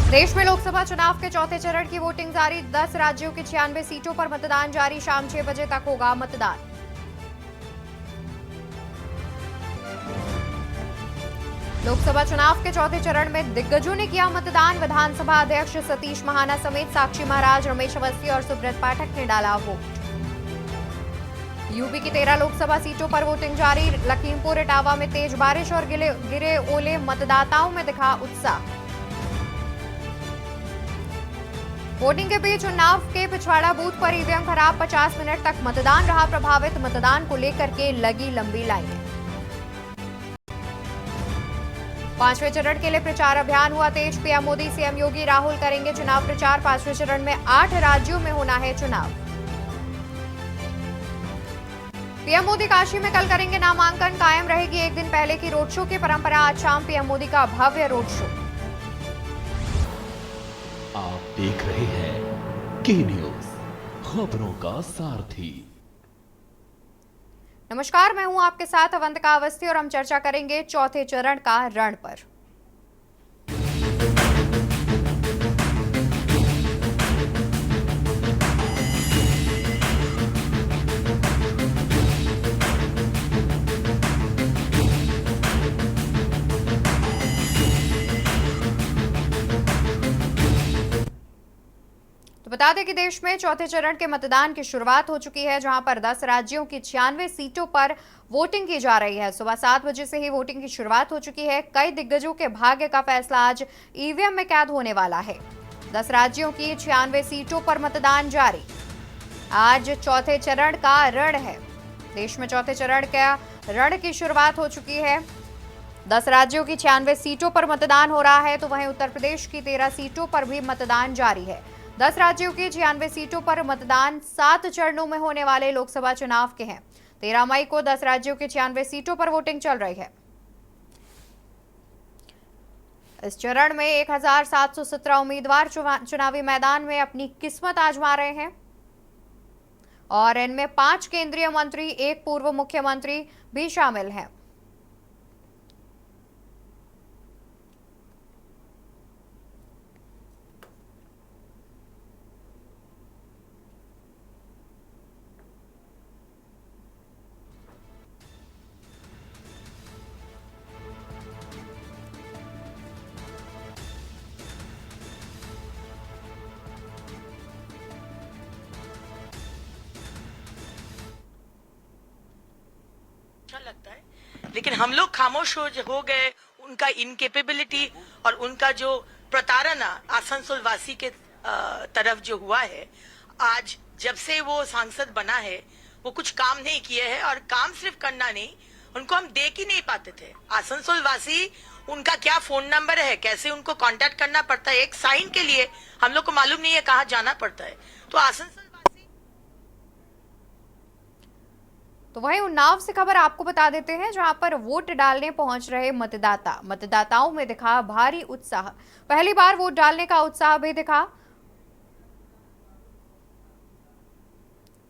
देश में लोकसभा चुनाव के चौथे चरण की वोटिंग जारी। 10 राज्यों की 96 सीटों पर मतदान जारी। शाम 6 बजे तक होगा मतदान। लोकसभा चुनाव के चौथे चरण में दिग्गजों ने किया मतदान। विधानसभा अध्यक्ष सतीश महाना समेत साक्षी महाराज, रमेश अवस्थी और सुब्रत पाठक ने डाला वोट। यूपी की 13 लोकसभा सीटों पर वोटिंग जारी। लखीमपुर इटावा में तेज बारिश और गिरे ओले, मतदाताओं में दिखा उत्साह। वोटिंग के बीच उन्नाव के पिछवाड़ा बूथ पर ईवीएम खराब। 50 मिनट तक मतदान रहा प्रभावित। मतदान को लेकर के लगी लंबी लाइनें। 5वें चरण के लिए प्रचार अभियान हुआ तेज। पीएम मोदी, सीएम योगी, राहुल करेंगे चुनाव प्रचार। 5वें चरण में 8 राज्यों में होना है चुनाव। पीएम मोदी काशी में कल करेंगे नामांकन। कायम रहेगी एक दिन पहले की रोड शो की परंपरा। आज शाम पीएम मोदी का भव्य रोड शो। आप देख रहे हैं के न्यूज, खबरों का सारथी। नमस्कार, मैं हूं आपके साथ अवंतिका अवस्थी और हम चर्चा करेंगे चौथे चरण का रण पर। तो बता दें कि देश में चौथे चरण के मतदान की शुरुआत हो चुकी है, जहां पर 10 राज्यों की 96 सीटों पर वोटिंग की जा रही है। सुबह 7 बजे से ही वोटिंग की शुरुआत हो चुकी है। कई दिग्गजों के भाग्य का फैसला आज ईवीएम में कैद होने वाला है। 10 राज्यों की 96 सीटों पर मतदान जारी। आज चौथे चरण का रण है। देश में चौथे चरण का रण की शुरुआत हो चुकी है। 10 राज्यों की 96 सीटों पर मतदान हो रहा है, तो वहीं उत्तर प्रदेश की 13 सीटों पर भी मतदान जारी है। 10 राज्यों की 96 सीटों पर मतदान 7 चरणों में होने वाले लोकसभा चुनाव के हैं। 13 मई को 10 राज्यों की 96 सीटों पर वोटिंग चल रही है। इस चरण में 1717 उम्मीदवार चुनावी मैदान में अपनी किस्मत आजमा रहे हैं और इनमें 5 केंद्रीय मंत्री, 1 पूर्व मुख्यमंत्री भी शामिल हैं। लगता है, लेकिन हम लोग खामोश हो गए। उनका इनकेपेबिलिटी और उनका जो प्रताड़ना आसनसोल वासी के तरफ जो हुआ है, आज जब से वो सांसद बना है वो कुछ काम नहीं किए हैं। और काम सिर्फ करना नहीं, उनको हम देख ही नहीं पाते थे। आसनसोल वासी, उनका क्या फोन नंबर है, कैसे उनको कांटेक्ट करना पड़ता है, एक साइन के लिए हम लोग को मालूम नहीं है कहाँ जाना पड़ता है। तो आसनसोल तो वहीं उन्नाव से खबर आपको बता देते हैं, जहां पर वोट डालने पहुंच रहे मतदाताओं में दिखा भारी उत्साह। पहली बार वोट डालने का उत्साह भी दिखा।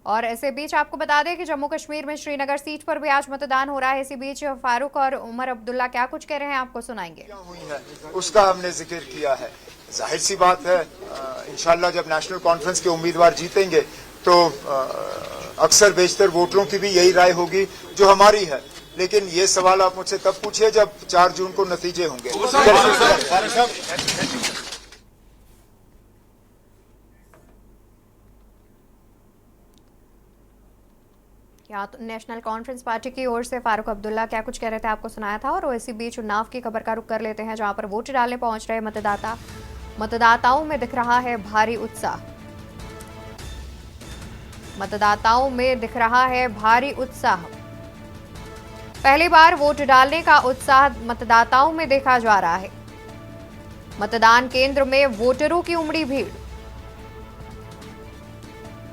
और इसी बीच आपको बता दें कि जम्मू कश्मीर में श्रीनगर सीट पर भी आज मतदान हो रहा है। इसी बीच फारूक और उमर अब्दुल्ला क्या कुछ कह रहे हैं आपको सुनाएंगे। उसका हमने जिक्र किया है। जाहिर सी बात है, इंशाल्लाह जब नेशनल कॉन्फ्रेंस के उम्मीदवार जीतेंगे तो अक्सर बेशतर वोटरों की भी यही राय होगी जो हमारी है। लेकिन ये सवाल आप मुझसे तब पूछिए जब 4 जून को नतीजे होंगे। यहाँ तो नेशनल कॉन्फ्रेंस पार्टी की ओर से फारूक अब्दुल्ला क्या कुछ कह रहे थे आपको सुनाया था। और इसी बीच उन्नाव की खबर का रुख कर लेते हैं, जहां पर वोट डालने पहुंच रहे मतदाताओं में दिख रहा है भारी उत्साह। मतदाताओं में दिख रहा है भारी उत्साह। पहली बार वोट डालने का उत्साह मतदाताओं में देखा जा रहा है। मतदान केंद्र में वोटरों की उमड़ी भीड़।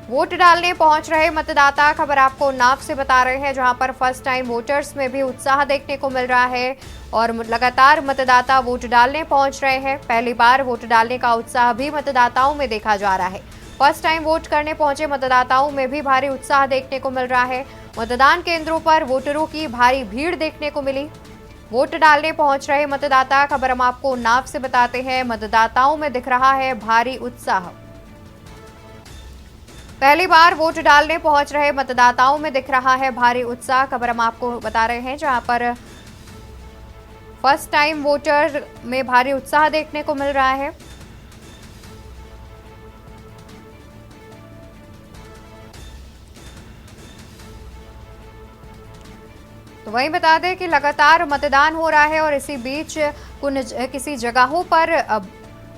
वोट डालने पहुंच रहे मतदाता, खबर आपको उन्नाव से बता रहे हैं, जहां पर फर्स्ट टाइम वोटर्स में भी उत्साह देखने को मिल रहा है और लगातार मतदाता वोट डालने पहुंच रहे हैं। पहली बार वोट डालने का उत्साह भी मतदाताओं में देखा जा रहा है। फर्स्ट टाइम वोट करने पहुंचे मतदाताओं में भी भारी उत्साह देखने को मिल रहा है। मतदान केंद्रों पर वोटरों की भारी भीड़ देखने को मिली। वोट डालने पहुंच रहे मतदाता। खबर हम आपको उन्नाव से बताते हैं। मतदाताओं में दिख रहा है भारी उत्साह। पहली बार वोट डालने पहुंच रहे मतदाताओं में दिख रहा है भारी उत्साह। खबर हम आपको बता रहे हैं, जहां पर फर्स्ट टाइम वोटर में भारी उत्साह देखने को मिल रहा है। तो वहीं बता दें कि लगातार मतदान हो रहा है और इसी बीच किसी जगहों पर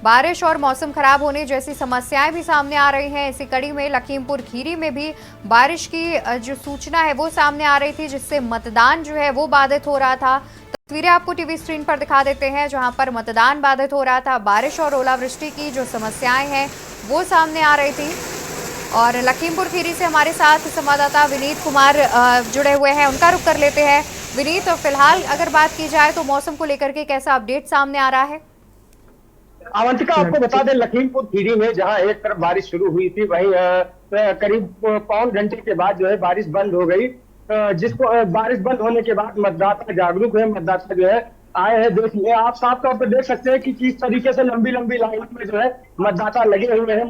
बारिश और मौसम खराब होने जैसी समस्याएं भी सामने आ रही हैं। इसी कड़ी में लखीमपुर खीरी में भी बारिश की जो सूचना है वो सामने आ रही थी, जिससे मतदान जो है वो बाधित हो रहा था। तस्वीरें आपको टीवी स्क्रीन पर दिखा देते हैं, जहां पर मतदान बाधित हो रहा था। बारिश और ओलावृष्टि की जो समस्याएं हैं वो सामने आ रही थी। और लखीमपुर खीरी से हमारे साथ संवाददाता विनीत कुमार जुड़े हुए हैं, उनका रुख कर लेते हैं। विनीत, फिलहाल अगर बात की जाए तो मौसम को लेकर के कैसा अपडेट सामने आ रहा है? अवंतिका, आपको बता दें, लखीमपुर खीरी में जहां एक तरफ बारिश शुरू हुई थी, वहीं करीब पौन घंटे के बाद जो है बारिश बंद हो गई। जिसको बारिश बंद होने के बाद मतदाता जागरूक है, मतदाता जो है आए हैं। देखिए, आप साफ तौर पर देख सकते हैं कि किस तरीके से लंबी लंबी लाइन में जो है मतदाता लगे हुए हैं।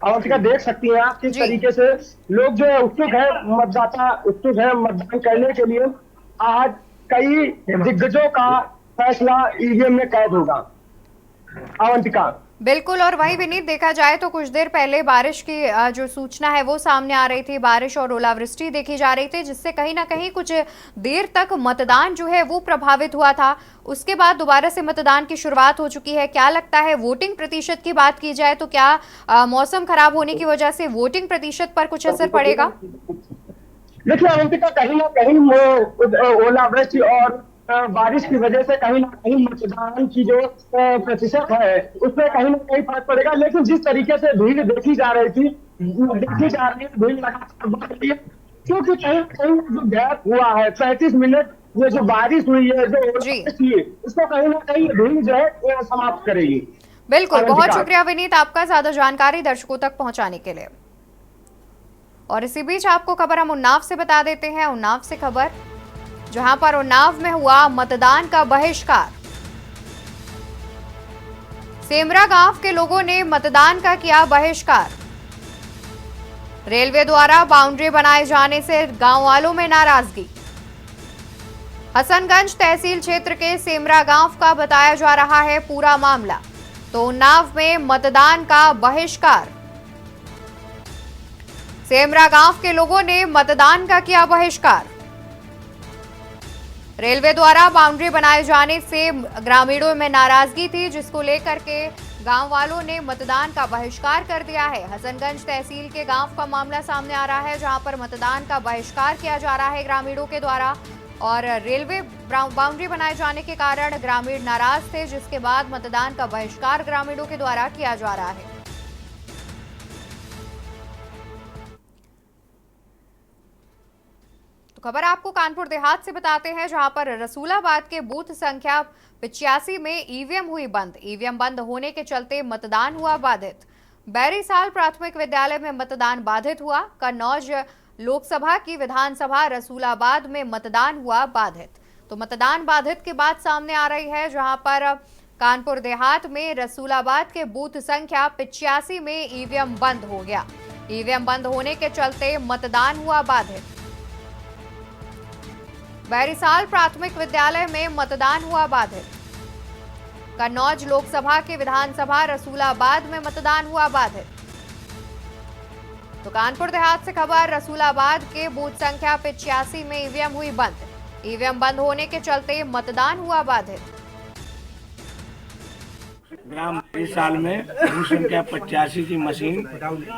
अवंतिका, देख सकती हैं आप किस तरीके से लोग जो है उत्सुक है, मतदाता उत्सुक है मतदान करने के लिए। आज कई दिग्गजों का फैसला ईवीएम में कैद होगा। अवंतिका, बिल्कुल। और वहीं विनीत, देखा जाए तो कुछ देर पहले बारिश की जो सूचना है वो सामने आ रही थी। बारिश और ओलावृष्टि देखी जा रही थी, जिससे कहीं ना कहीं कुछ देर तक मतदान जो है वो प्रभावित हुआ था। उसके बाद दोबारा से मतदान की शुरुआत हो चुकी है। क्या लगता है, वोटिंग प्रतिशत की बात की जाए तो क्या मौसम खराब होने की वजह से वोटिंग प्रतिशत पर कुछ असर पड़ेगा? देखिए अवंतिका, कहीं ना कहीं ओलावृष्टि और बारिश की वजह से कहीं ना कहीं मतदान की जो प्रतिशत है उसमें कहीं ना कहीं फर्क पड़ेगा। लेकिन जिस तरीके से भीड़ देखी जा रही थी, भीड़ लगातार बढ़ रही है, क्योंकि कहीं कहीं जो गैप हुआ है 35 मिनट, ये जो बारिश हुई है, जो ओलावृष्टि हुई, इसको कहीं ना कहीं भीड़ जो है वो समाप्त करेगी। बिल्कुल, बहुत शुक्रिया विनीत आपका ज्यादा जानकारी दर्शकों तक पहुंचाने के लिए। और इसी बीच आपको खबर हम उन्नाव से बता देते हैं। उन्नाव से खबर, जहां पर उन्नाव में हुआ मतदान का बहिष्कार। सेमरा गांव के लोगों ने मतदान का किया बहिष्कार। रेलवे द्वारा बाउंड्री बनाए जाने से गांव वालों में नाराजगी। हसनगंज तहसील क्षेत्र के सेमरा गांव का बताया जा रहा है पूरा मामला। तो उन्नाव में मतदान का बहिष्कार। सेमरा गांव के लोगों ने मतदान का किया बहिष्कार। रेलवे द्वारा बाउंड्री बनाए जाने से ग्रामीणों में नाराजगी थी, जिसको लेकर के गांव वालों ने मतदान का बहिष्कार कर दिया है। हसनगंज तहसील के गांव का मामला सामने आ रहा है, जहां पर मतदान का बहिष्कार किया जा रहा है ग्रामीणों के द्वारा। और रेलवे बाउंड्री बनाए जाने के कारण ग्रामीण नाराज थे, जिसके बाद मतदान का बहिष्कार ग्रामीणों के द्वारा किया जा रहा है। खबर आपको कानपुर देहात से बताते हैं, जहां पर रसूलाबाद के बूथ संख्या 85 में ईवीएम हुई बंद। ईवीएम बंद होने के चलते मतदान हुआ बाधित। बैरीसाल प्राथमिक विद्यालय में मतदान बाधित हुआ। कन्नौज लोकसभा की विधानसभा रसूलाबाद में मतदान हुआ बाधित। तो मतदान बाधित की बात सामने आ रही है, जहां पर कानपुर देहात में रसूलाबाद के बूथ संख्या 85 में ईवीएम बंद हो गया। ईवीएम बंद होने के चलते मतदान हुआ बाधित। बैरीसाल प्राथमिक विद्यालय में मतदान हुआ बाधित। कन्नौज लोकसभा की विधानसभा रसूलाबाद में मतदान हुआ बाधित। तो कानपुर देहात से खबर, रसूलाबाद के बूथ संख्या 85 में ईवीएम हुई बंद। ईवीएम बंद होने के चलते मतदान हुआ बाधित। ग्राम बैरीसाल में बूथ संख्या 85 की मशीन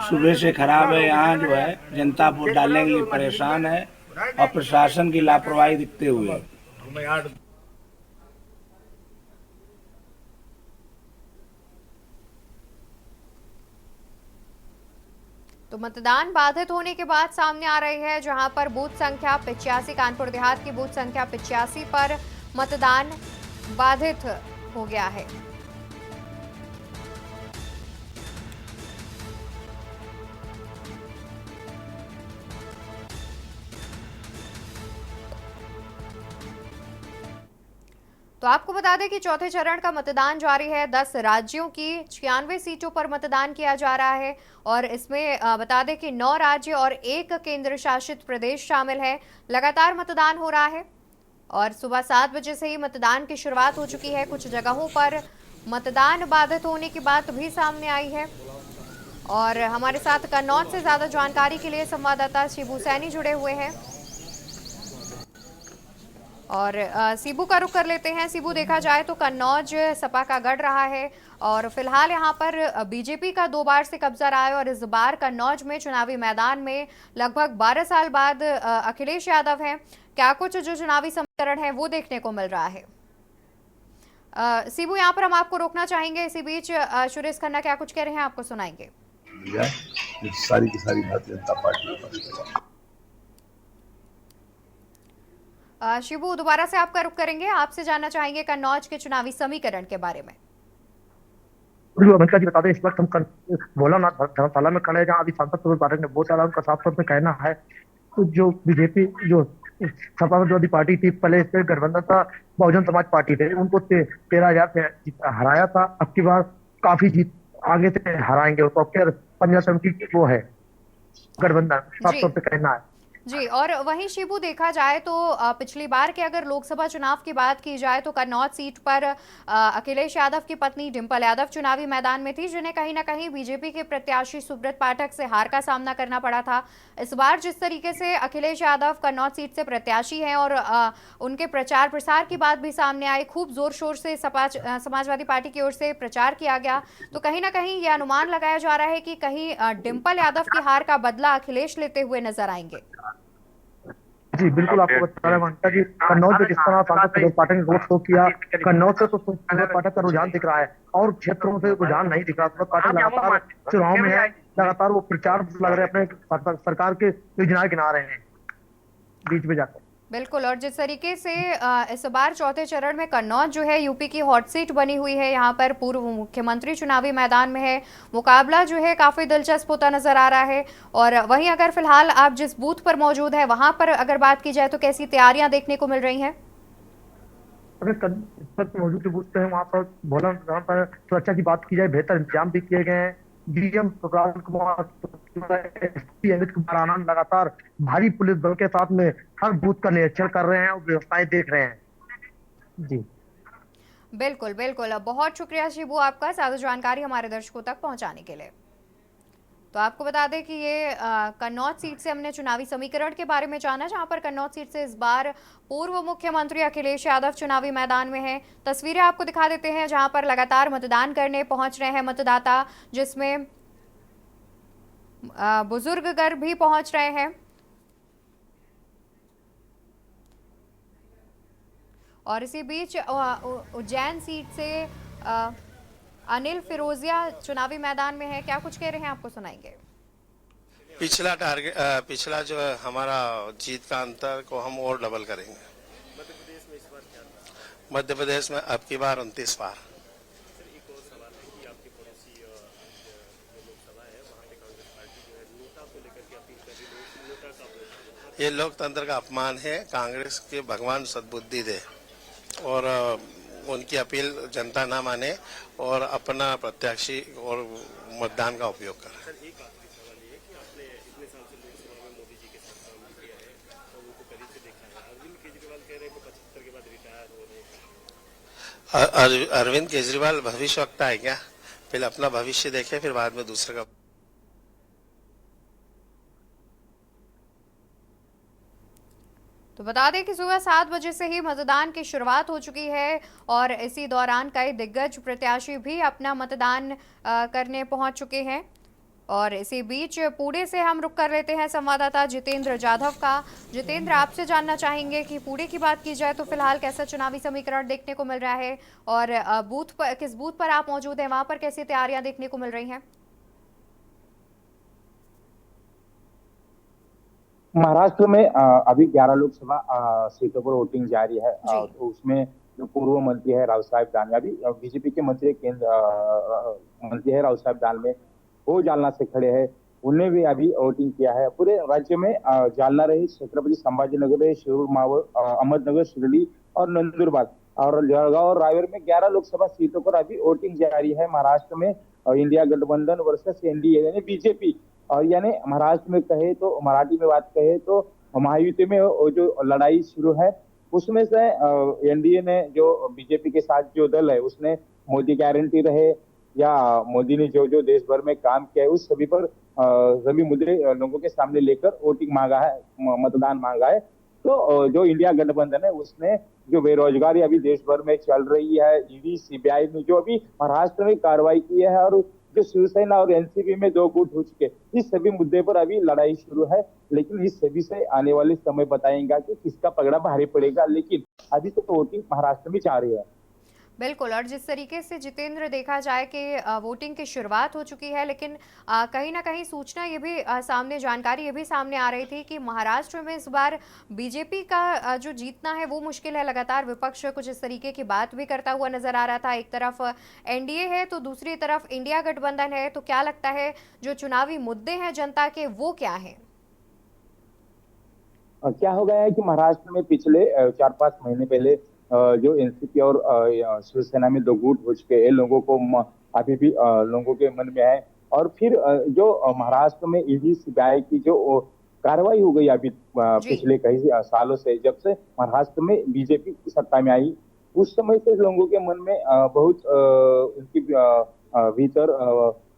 सुबह से खराब है। यहाँ जो है जनता वोट डालने के लिए परेशान है और प्रशासन की लापरवाही दिखते हुए तो मतदान बाधित होने के बाद सामने आ रही है, जहां पर बूथ संख्या 85 कानपुर देहात की बूथ संख्या 85 पर मतदान बाधित हो गया है। तो आपको बता दें कि चौथे चरण का मतदान जारी है। 10 राज्यों की 96 सीटों पर मतदान किया जा रहा है और इसमें बता दें कि 9 राज्य और 1 केंद्र शासित प्रदेश शामिल है। लगातार मतदान हो रहा है और सुबह 7 बजे से ही मतदान की शुरुआत हो चुकी है। कुछ जगहों पर मतदान बाधित होने की बात भी सामने आई है और हमारे साथ कन्नौज से ज्यादा जानकारी के लिए संवाददाता शिबू सैनी जुड़े हुए हैं और सीबू का रुख कर लेते हैं। सीबू, देखा जाए तो कन्नौज सपा का गढ़ रहा है और फिलहाल यहाँ पर बीजेपी का 2 बार से कब्जा रहा है और इस बार कन्नौज में चुनावी मैदान में लगभग 12 साल बाद अखिलेश यादव हैं। क्या कुछ जो चुनावी समीकरण है वो देखने को मिल रहा है? सीबू, यहाँ पर हम आपको रोकना चाहेंगे। इसी बीच सुरेश खन्ना क्या कुछ कह रहे हैं आपको सुनाएंगे। सारी की सारी भारतीय जनता पार्टी। शिबू, दोबारा से आपका रुख करेंगे। आपसे जानना चाहेंगे कन्नौज के चुनावी समीकरण के बारे में। अमित जी बता दें, इस वक्त हम भोलानाथ धर्मशाला में खड़े हैं जहाँ अभी सांसद सुरेश पाठक ने बहुत सारा उनका साफ तौर पर कहना है तो जो बीजेपी जो समाजवादी पार्टी थी, पहले इससे गठबंधन था, बहुजन समाज पार्टी थे, उनको 13,000 से हराया था। अब की बार काफी जीत आगे से हराएंगे उसको। फिर पंजाब समिति वो है गठबंधन, साफ तौर पर कहना है जी। और वहीं शिबू, देखा जाए तो पिछली बार के अगर लोकसभा चुनाव की बात की जाए तो कन्नौज सीट पर अखिलेश यादव की पत्नी डिंपल यादव चुनावी मैदान में थी, जिन्हें कहीं ना कहीं बीजेपी के प्रत्याशी सुब्रत पाठक से हार का सामना करना पड़ा था। इस बार जिस तरीके से अखिलेश यादव कन्नौज सीट से प्रत्याशी हैं और उनके प्रचार प्रसार की बात भी सामने आई, खूब जोर शोर से समाजवादी पार्टी की ओर से प्रचार किया गया, तो कहीं ना कहीं ये अनुमान लगाया जा रहा है कि कहीं डिंपल यादव की हार का बदला अखिलेश लेते हुए नजर आएंगे। जी बिल्कुल, आपको बता रहे हैं कि कन्नौज में जिस तरह सांसद सुरेश पाठक ने रोड शो किया, कन्नौज से तो सुरेश पाठक का रुझान दिख रहा है और क्षेत्रों से रुझान नहीं दिख रहा। सुरेश पाठक लगातार चुनाव में है, लगातार वो प्रचार लग रहे हैं, अपने सरकार के योजनाएं गिना रहे हैं बीच में जाकर। बिल्कुल, और जिस तरीके से इस बार चौथे चरण में कन्नौज जो है यूपी की हॉट सीट बनी हुई है, यहाँ पर पूर्व मुख्यमंत्री चुनावी मैदान में है, मुकाबला जो है काफी दिलचस्प होता नजर आ रहा है। और वहीं अगर फिलहाल आप जिस बूथ पर मौजूद है वहां पर अगर बात की जाए तो कैसी तैयारियां देखने को मिल रही हैं? अगर मौजूद जो बूथ है वहाँ पर भोला पर सुरक्षा की बात की जाए, बेहतर इंतजाम भी किए गए हैं। डीएम प्रकाश कुमार, एसपी अमित कुमार आनंद लगातार भारी पुलिस बल के साथ में हर बूथ का निरीक्षण कर रहे हैं और व्यवस्थाएं देख रहे हैं। जी बिल्कुल बिल्कुल, बहुत शुक्रिया शिबू आपका ज्यादा जानकारी हमारे दर्शकों तक पहुंचाने के लिए। तो आपको बता दें कि ये कन्नौज सीट से हमने चुनावी समीकरण के बारे में जाना, जहां पर कन्नौज सीट से इस बार पूर्व मुख्यमंत्री अखिलेश यादव चुनावी मैदान में हैं। तस्वीरें आपको दिखा देते हैं जहां पर लगातार मतदान करने पहुंच रहे हैं मतदाता, जिसमें बुजुर्ग गर्ग भी पहुंच रहे हैं। और इसी बीच उज्जैन सीट से अनिल फिरोजिया चुनावी मैदान में है। क्या कुछ कह रहे हैं आपको सुनाएंगे। पिछला जो है हमारा जीत का अंतर को हम और डबल करेंगे। मध्य प्रदेश में अब की बार 29 पार। ये लोकतंत्र का अपमान है। कांग्रेस के भगवान सद्बुद्धि दे और उनकी अपील जनता ना माने और अपना प्रत्याशी और मतदान का उपयोग करें। अरविंद केजरीवाल भविष्य वक्ता है क्या? पहले अपना भविष्य देखे फिर बाद में दूसरे का। तो बता दें कि सुबह 7 बजे से ही मतदान की शुरुआत हो चुकी है और इसी दौरान कई दिग्गज प्रत्याशी भी अपना मतदान करने पहुंच चुके हैं। और इसी बीच पुणे से हम रुक कर लेते हैं संवाददाता जितेंद्र जाधव का। जितेंद्र, आपसे जानना चाहेंगे कि पुणे की बात की जाए तो फिलहाल कैसा चुनावी समीकरण देखने को मिल रहा है और बूथ पर किस बूथ पर आप मौजूद हैं, वहां पर कैसी तैयारियां देखने को मिल रही हैं? महाराष्ट्र में अभी 11 लोकसभा सीटों पर वोटिंग जारी है। तो उसमें जो पूर्व मंत्री है राव साहेब दानवे, अभी बीजेपी के मंत्री केंद्र मंत्री है राव साहेब दानवे, वो जालना से खड़े हैं, उन्हें भी अभी वोटिंग किया है। पूरे राज्य में जालना रही, छत्रपति संभाजीनगर रही, शिरूर, मावळ, अहमदनगर, शिर्डी और नंदुरबार, और जळगांव और रायगढ़ में 11 लोकसभा सीटों पर अभी वोटिंग जारी है। महाराष्ट्र में इंडिया गठबंधन वर्सेस एनडीए यानी बीजेपी, और यानी महाराष्ट्र में कहे तो मराठी में बात कहे तो महायुति में जो लड़ाई शुरू है, उसमें से एनडीए ने जो बीजेपी के साथ जो दल है उसने मोदी गारंटी रहे या मोदी ने जो जो देश भर में काम किया है उस सभी पर सभी मुद्दे लोगों के सामने लेकर वोटिंग मांगा है, मतदान मांगा है। तो जो इंडिया गठबंधन है उसने जो बेरोजगारी अभी देश भर में चल रही है, ईडी सीबीआई ने जो अभी महाराष्ट्र में कार्रवाई की है, और जो शिवसेना और एनसीपी में दो गुट हो चुके, इस सभी मुद्दे पर अभी लड़ाई शुरू है। लेकिन इस सभी से आने वाले समय बताएंगा कि किसका पगड़ा भारी पड़ेगा। लेकिन अभी तो वोटिंग महाराष्ट्र में जा रही है। बिल्कुल, और जिस तरीके से जितेंद्र देखा जाए कि वोटिंग की शुरुआत हो चुकी है, लेकिन कहीं ना कहीं सूचना ये भी सामने, जानकारी ये भी सामने आ रही थी कि महाराष्ट्र में इस बार बीजेपी का जो जीतना है वो मुश्किल है। लगातार विपक्ष कुछ इस तरीके की बात भी करता हुआ नजर आ रहा था। एक तरफ एनडीए है तो दूसरी तरफ इंडिया गठबंधन है, तो क्या लगता है जो चुनावी मुद्दे हैं जनता के वो क्या हैं? क्या हो गया है कि महाराष्ट्र में पिछले 4-5 महीने पहले जो एनसीपी और शिवसेना में दो गुट हो चुके हैं, लोगों को अभी भी लोगों के मन में है। और फिर जो महाराष्ट्र में ईडी सीबीआई की जो कार्रवाई हो गई अभी पिछले कई सालों से, जब से महाराष्ट्र में बीजेपी की सत्ता में आई, उस समय से लोगों के मन में बहुत उनकी भीतर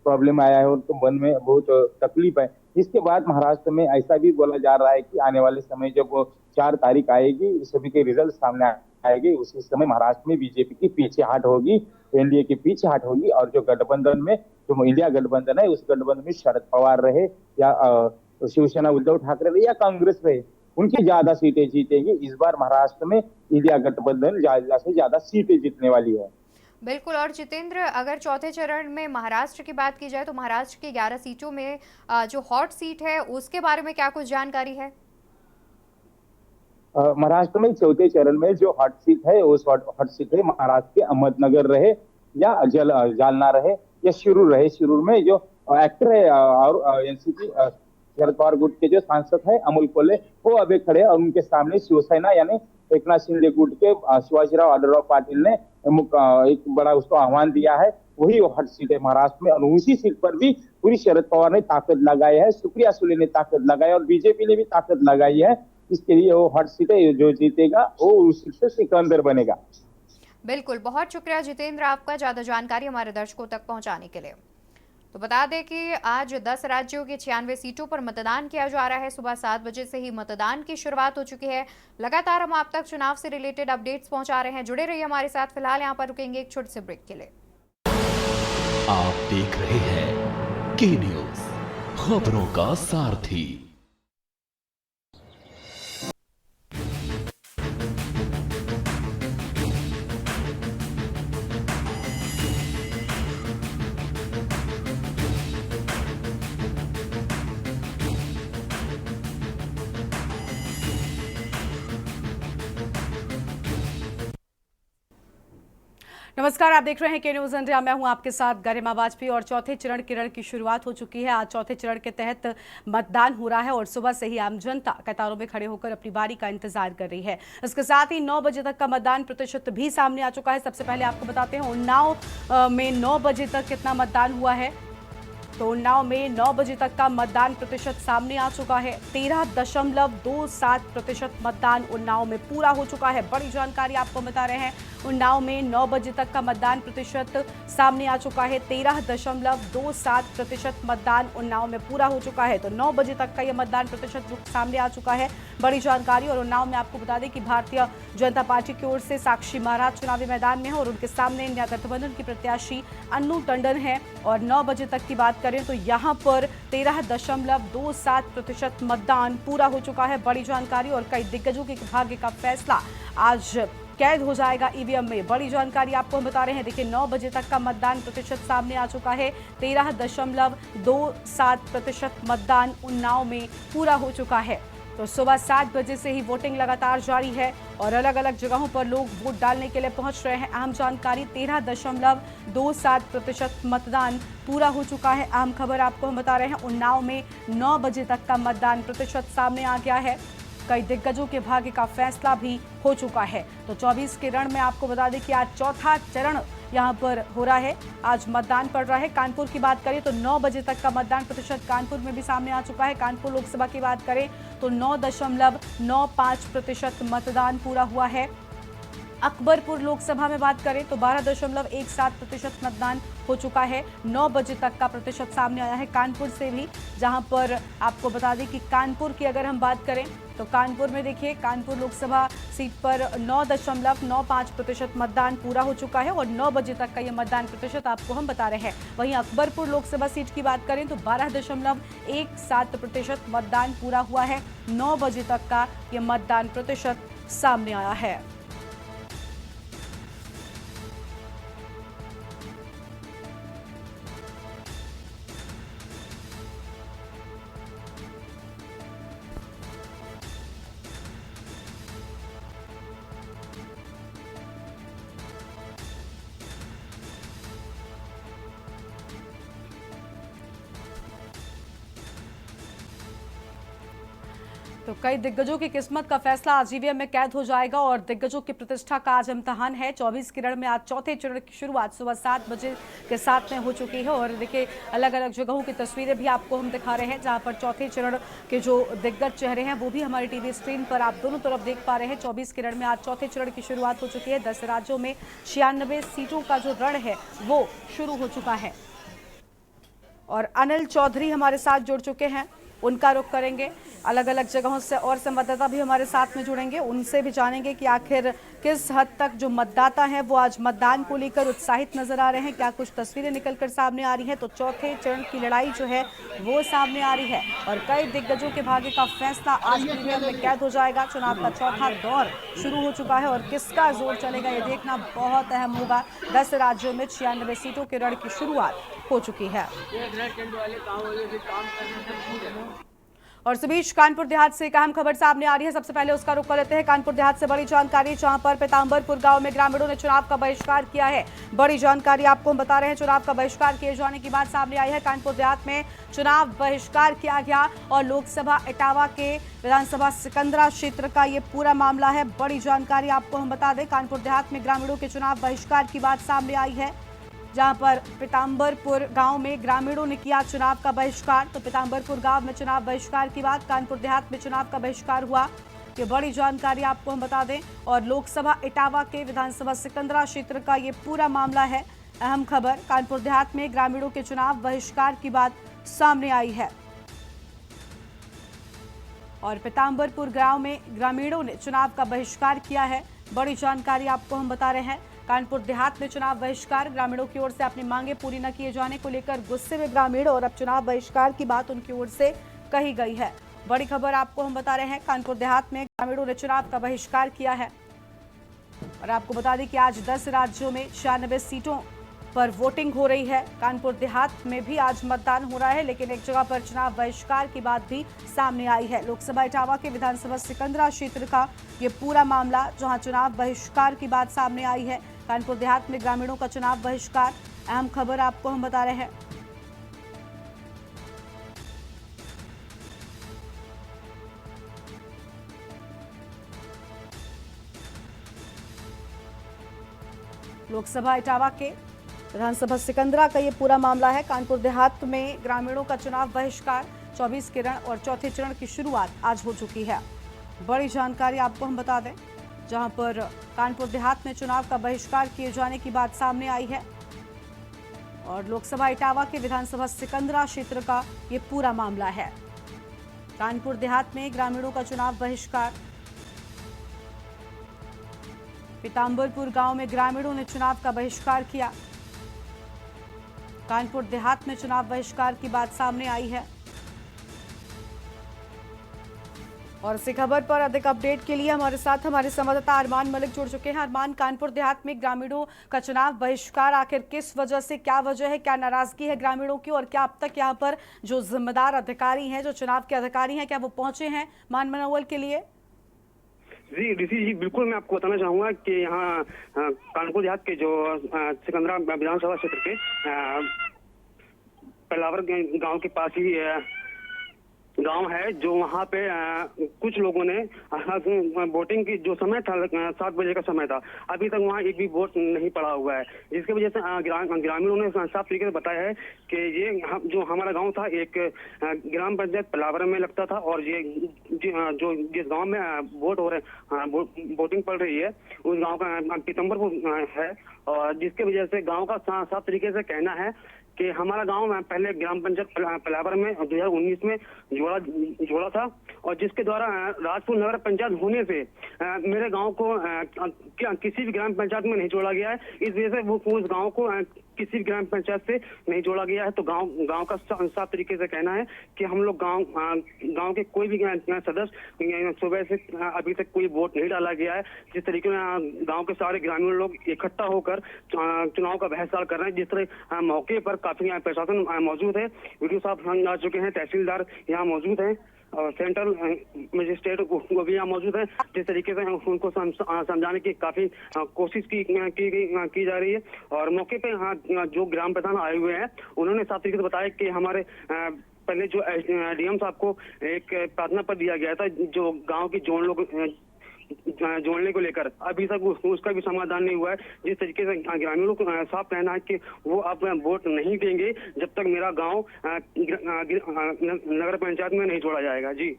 प्रॉब्लम आया है, उनको मन में बहुत तकलीफ है। इसके बाद महाराष्ट्र में ऐसा भी बोला जा रहा है कि आने वाले समय जब 4 तारीख आएगी, सभी के रिजल्ट सामने आएगी, उसी समय महाराष्ट्र में बीजेपी की पीछे हट होगी, एनडीए की पीछे हट होगी, और जो गठबंधन में जो इंडिया गठबंधन है उस गठबंधन में शरद पवार रहे या शिवसेना उद्धव ठाकरे रहे या कांग्रेस रहे, उनकी ज्यादा सीटें जीतेगी। इस बार महाराष्ट्र में इंडिया गठबंधन ज्यादा से ज्यादा सीटें जीतने वाली है। बिल्कुल, और जितेंद्र अगर चौथे चरण में महाराष्ट्र की बात की जाए तो महाराष्ट्र की 11 सीटों में जो हॉट सीट है उसके बारे में क्या कुछ जानकारी है? महाराष्ट्र में चौथे चरण में जो हॉट सीट है उस हॉट सीट है महाराष्ट्र के अहमदनगर रहे या जालना रहे या शिरूर रहे। शिरूर में जो एक्टर है और एनसीपी शरद पवार गुट के जो सांसद है अमोल कोल्हे, वो अभी खड़े और उनके सामने शिवसेना यानी एकनाथ शिंदे गुट के शिवाजीराव आढळराव पाटिल ने एक बड़ा उसको आह्वान दिया है, वही हॉट सीट है महाराष्ट्र में। और उसी सीट पर भी पूरी शरद पवार ने ताकत लगाई है, सुप्रिया सुले ने ताकत लगाई और बीजेपी ने भी ताकत लगाई है। इसके लिए वो हॉट सीट है, जो जीतेगा वो उस सीट से सिकंदर बनेगा। बिल्कुल, बहुत शुक्रिया जितेंद्र आपका ज्यादा जानकारी हमारे दर्शकों तक पहुंचाने के लिए। तो बता दें कि आज 10 राज्यों की 96 सीटों पर मतदान किया जा रहा है। सुबह 7 बजे से ही मतदान की शुरुआत हो चुकी है। लगातार हम आप तक चुनाव से रिलेटेड अपडेट्स पहुंचा रहे हैं, जुड़े रहिए हमारे साथ। फिलहाल यहाँ पर रुकेंगे एक छोटे से ब्रेक के लिए। आप देख रहे हैं के न्यूज, खबरों का सारथी। नमस्कार, आप देख रहे हैं के न्यूज इंडिया। मैं हूं आपके साथ गरिमा वाजपेयी और चौथे चरण की शुरुआत हो चुकी है। आज चौथे चरण के तहत मतदान हो रहा है और सुबह से ही आम जनता कतारों में खड़े होकर अपनी बारी का इंतजार कर रही है। इसके साथ ही 9 बजे तक का मतदान प्रतिशत भी सामने आ चुका है। सबसे पहले आपको बताते हैं उन्नाव में 9 बजे तक कितना मतदान हुआ है। तो उन्नाव में 9 बजे तक का मतदान प्रतिशत सामने आ चुका है। 13.27% मतदान उन्नाव में पूरा हो चुका है। बड़ी जानकारी आपको बता रहे हैं, उन्नाव में 9 बजे तक का मतदान प्रतिशत सामने आ चुका है। 13.27% मतदान उन्नाव में पूरा हो चुका है। तो 9 बजे तक का यह मतदान प्रतिशत सामने आ चुका है। बड़ी जानकारी। और उन्नाव में आपको बता दें कि भारतीय जनता पार्टी की ओर से साक्षी महाराज चुनावी मैदान में है और उनके सामने इंडिया गठबंधन की प्रत्याशी अन्नू टंडन है। और 9 बजे तक की बात करें तो यहाँ पर 13.27% मतदान पूरा हो चुका है। बड़ी जानकारी। और कई दिग्गजों के भाग्य का फैसला आज कैद हो जाएगा ईवीएम में। बड़ी जानकारी आपको हम बता रहे हैं। देखिए, 9 बजे तक का मतदान प्रतिशत सामने आ चुका है। 13.27% मतदान उन्नाव में पूरा हो चुका है। तो सुबह 7 बजे से ही वोटिंग लगातार जारी है और अलग अलग जगहों पर लोग वोट डालने के लिए पहुंच रहे हैं। अहम जानकारी, 13.27% मतदान पूरा हो चुका है। अहम खबर आपको हम बता रहे हैं, उन्नाव में 9 बजे तक का मतदान प्रतिशत सामने आ गया है। कई दिग्गजों के भाग्य का फैसला भी हो चुका है। तो 24 के रण में आपको बता दें कि आज चौथा चरण यहां पर हो रहा है। आज मतदान पड़ रहा है। कानपुर की बात करें तो 9 बजे तक का मतदान प्रतिशत कानपुर में भी सामने आ चुका है। कानपुर लोकसभा की बात करें तो 9.95% मतदान पूरा हुआ है। अकबरपुर लोकसभा में बात करें तो 12.17% मतदान हो चुका है। 9 बजे तक का प्रतिशत सामने आया है कानपुर से भी, जहां पर आपको बता दें कि कानपुर की अगर हम बात करें तो कानपुर में देखिए कानपुर लोकसभा सीट पर 9.95% मतदान पूरा हो चुका है और 9 बजे तक का ये मतदान प्रतिशत आपको हम बता रहे हैं। वहीं अकबरपुर लोकसभा सीट की बात करें तो 12.17% मतदान पूरा हुआ है। 9 बजे तक का ये मतदान प्रतिशत सामने आया है। तो कई दिग्गजों की किस्मत का फैसला आज ईवीएम में कैद हो जाएगा और दिग्गजों की प्रतिष्ठा का आज इम्तिहान है। 24 किरण में आज चौथे चरण की शुरुआत सुबह 7 बजे के साथ में हो चुकी है और देखिए अलग अलग जगहों की तस्वीरें भी आपको हम दिखा रहे हैं, जहां पर चौथे चरण के जो दिग्गज चेहरे हैं वो भी हमारी टीवी स्क्रीन पर आप दोनों तरफ देख पा रहे हैं। 24 किरण में आज चौथे चरण की शुरुआत हो चुकी है। 10 राज्यों में 96 सीटों का जो रण है वो शुरू हो चुका है और अनिल चौधरी हमारे साथ जुड़ चुके हैं, उनका रुख करेंगे। अलग अलग जगहों से और संवाददाता भी हमारे साथ में जुड़ेंगे, उनसे भी जानेंगे कि आखिर किस हद तक जो मतदाता हैं वो आज मतदान को लेकर उत्साहित नजर आ रहे हैं, क्या कुछ तस्वीरें निकलकर सामने आ रही हैं। तो चौथे चरण की लड़ाई जो है वो सामने आ रही है और कई दिग्गजों के भाग्य का फैसला आज ईवीएम में कैद हो जाएगा। चुनाव का चौथा दौर शुरू हो चुका है और किसका जोर चलेगा ये देखना बहुत अहम होगा। 10 राज्यों में 96 सीटों के रण की शुरुआत हो चुकी है। और इस बीच कानपुर देहात से एक अहम खबर सामने आ रही है, सबसे पहले उसका रुख कर लेते हैं। कानपुर देहात से बड़ी जानकारी, जहां पर पीताम्बरपुर गांव में ग्रामीणों ने चुनाव का बहिष्कार किया है। बड़ी जानकारी आपको हम बता रहे हैं, चुनाव का बहिष्कार किए जाने की बात सामने आई है। कानपुर देहात में चुनाव बहिष्कार किया गया और लोकसभा इटावा के विधानसभा सिकंदरा क्षेत्र का ये पूरा मामला है। बड़ी जानकारी आपको हम बता दें, कानपुर देहात में ग्रामीणों के चुनाव बहिष्कार की बात सामने आई है, जहां पर पीताम्बरपुर गांव में ग्रामीणों ने किया चुनाव का बहिष्कार। तो पीताम्बरपुर गांव में चुनाव बहिष्कार की बात, कानपुर देहात में चुनाव का बहिष्कार हुआ, ये बड़ी जानकारी आपको हम बता दें। और लोकसभा इटावा के विधानसभा सिकंदरा क्षेत्र का ये पूरा मामला है। अहम खबर, कानपुर देहात में ग्रामीणों के चुनाव बहिष्कार की बात सामने आई है और पीताम्बरपुर गांव में ग्रामीणों ने चुनाव का बहिष्कार किया है। बड़ी जानकारी आपको हम बता रहे हैं, कानपुर देहात में चुनाव बहिष्कार, ग्रामीणों की ओर से अपनी मांगे पूरी न किए जाने को लेकर गुस्से में ग्रामीण और अब चुनाव बहिष्कार की बात उनकी ओर से कही गई है। बड़ी खबर आपको हम बता रहे हैं, कानपुर देहात में ग्रामीणों ने चुनाव का बहिष्कार किया है और आपको बता दें कि आज 10 राज्यों में 96 सीटों पर वोटिंग हो रही है। कानपुर देहात में भी आज मतदान हो रहा है, लेकिन एक जगह पर चुनाव बहिष्कार की बात भी सामने आई है। लोकसभा इटावा के विधानसभा सिकंदरा क्षेत्र का ये पूरा मामला, जहां चुनाव बहिष्कार की बात सामने आई है। कानपुर देहात में ग्रामीणों का चुनाव बहिष्कार, अहम खबर आपको हम बता रहे हैं। लोकसभा इटावा के विधानसभा सिकंदरा का ये पूरा मामला है। कानपुर देहात में ग्रामीणों का चुनाव बहिष्कार, 24 किरण और चौथे चरण की शुरुआत आज हो चुकी है। बड़ी जानकारी आपको हम बता दें, जहां पर कानपुर देहात में चुनाव का बहिष्कार किए जाने की बात सामने आई है और लोकसभा इटावा के विधानसभा सिकंदरा क्षेत्र का ये पूरा मामला है। कानपुर देहात में ग्रामीणों का चुनाव बहिष्कार, पीताम्बरपुर गांव में ग्रामीणों ने चुनाव का बहिष्कार किया। कानपुर देहात में चुनाव बहिष्कार की बात सामने आई है और इसी खबर पर अधिक अपडेट के लिए हमारे साथ हमारे संवाददाता अरमान मलिक जुड़ चुके हैं। अरमान, कानपुर देहात में ग्रामीणों का चुनाव बहिष्कार आखिर किस वजह से, क्या वजह है, क्या नाराजगी है ग्रामीणों की और क्या अब तक यहाँ पर जो जिम्मेदार अधिकारी हैं, जो चुनाव के अधिकारी हैं, क्या वो पहुंचे हैं मान मनोवल के लिए? जी डीसी जी, बिल्कुल मैं आपको बताना चाहूंगा कि यहाँ कानपुर देहात के जो सिकंदरा विधानसभा क्षेत्र के पलावर गांव के पास ही गांव है, जो वहां पे कुछ लोगों ने वोटिंग की जो समय था 7 बजे का समय था, अभी तक वहां एक भी वोट नहीं पड़ा हुआ है, जिसकी वजह से ग्रामीणों ने साफ तरीके से बताया है कि ये जो हमारा गांव था एक ग्राम पंचायत पलावर में लगता था, और ये जो जिस गांव में वोटिंग पड़ रही है उस गांव का पीतम्बरपुर है, और जिसके वजह से गांव का साफ तरीके से कहना है कि हमारा गांव पहले ग्राम पंचायत पलावर में 2019 में जोड़ा था, और जिसके द्वारा राजपुर नगर पंचायत होने से मेरे गांव को किसी भी ग्राम पंचायत में नहीं जोड़ा गया है। इस वजह से वो उस गांव को किसी भी ग्राम पंचायत से नहीं जोड़ा गया है। तो गांव का साफ तरीके से कहना है कि हम लोग गांव के कोई भी सदस्य सुबह से अभी तक कोई वोट नहीं डाला गया है। जिस तरीके से गांव के सारे ग्रामीण लोग इकट्ठा होकर चुनाव का बहस कर रहे हैं, जिस तरह मौके पर काफी प्रशासन मौजूद है, वीडियो साहब आ चुके हैं, तहसीलदार यहाँ मौजूद हैं और सेंट्रल मजिस्ट्रेट वो भी यहाँ मौजूद है। जिस तरीके से उनको समझाने की काफी कोशिश की जा रही है, और मौके पे यहाँ जो ग्राम प्रधान आए हुए हैं उन्होंने साफ तरीके से बताया कि हमारे पहले जो डीएम साहब को एक प्रार्थना पत्र दिया गया था जो गांव की जोड़ने को लेकर, अभी तक उसका भी समाधान नहीं हुआ है। जिस तरीके से ग्रामीणों को साफ कहना है कि वो अब वोट नहीं देंगे जब तक मेरा गांव नगर पंचायत में नहीं जोड़ा जाएगा। जी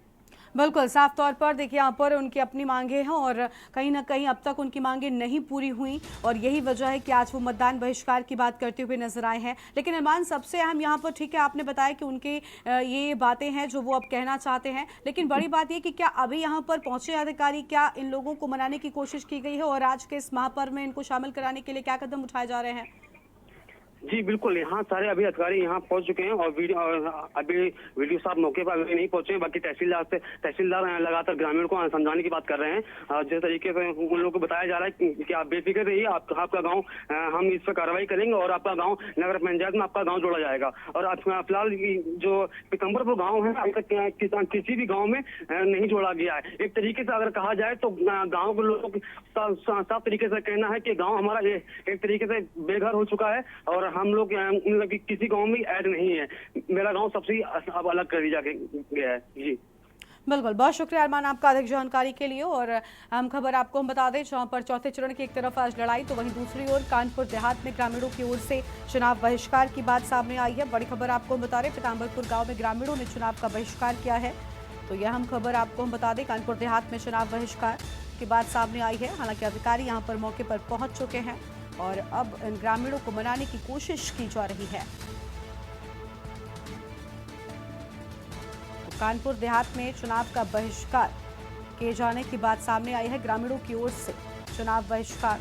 बिल्कुल, साफ तौर पर देखिए यहाँ पर उनकी अपनी मांगे हैं और कहीं ना कहीं अब तक उनकी मांगे नहीं पूरी हुई, और यही वजह है कि आज वो मतदान बहिष्कार की बात करते हुए नजर आए हैं। लेकिन अरमान, सबसे अहम यहाँ पर, ठीक है आपने बताया कि उनके ये बातें हैं जो वो अब कहना चाहते हैं, लेकिन बड़ी बात ये कि क्या अभी यहाँ पर पहुंचे अधिकारी, क्या इन लोगों को मनाने की कोशिश की गई है, और आज के इस महापर्व में इनको शामिल कराने के लिए क्या कदम उठाए जा रहे हैं? जी बिल्कुल, यहाँ सारे अभी अधिकारी यहाँ पहुंच चुके हैं, और अभी वीडियो साहब मौके पर अभी नहीं पहुंचे हैं। बाकी तहसीलदार लगातार ग्रामीणों को समझाने की बात कर रहे हैं। जिस तरीके से उन लोगों को बताया जा रहा है कि आप बेफिक्र रहिए, आपका गांव हम इस पर कार्रवाई करेंगे और आपका गांव नगर पंचायत में आपका गांव जोड़ा जाएगा। और फिलहाल जो पीतम्बरपुर गाँव है अभी तक किसी भी गाँव में नहीं जोड़ा गया है। एक तरीके से अगर कहा जाए तो गाँव के लोग साफ तरीके से कहना है कि गाँव हमारा एक तरीके से बेघर हो चुका है, और हम लोग किसी गांव में ऐड नहीं है। मेरा गांव सबसे अब अलग कर दिया गया है। जी बिल्कुल, बहुत शुक्रिया अरमान आपका अधिक जानकारी के लिए। और अहम खबर आपको हम बता दें, जहां पर चौथे चरण की एक तरफ आज लड़ाई, तो वहीं दूसरी ओर कानपुर देहात में ग्रामीणों की ओर से चुनाव बहिष्कार की बात सामने आई है। बड़ी खबर आपको हम बता रहे, पीतम्बरपुर गाँव में ग्रामीणों ने चुनाव का बहिष्कार किया है। तो यह अहम खबर आपको हम बता दें, कानपुर देहात में चुनाव बहिष्कार की बात सामने आई है। हालांकि अधिकारी यहाँ पर मौके पर पहुंच चुके हैं और अब इन ग्रामीणों को मनाने की कोशिश की जा रही है। तो कानपुर देहात में चुनाव का बहिष्कार किए जाने की बात सामने आई है, ग्रामीणों की ओर से चुनाव बहिष्कार।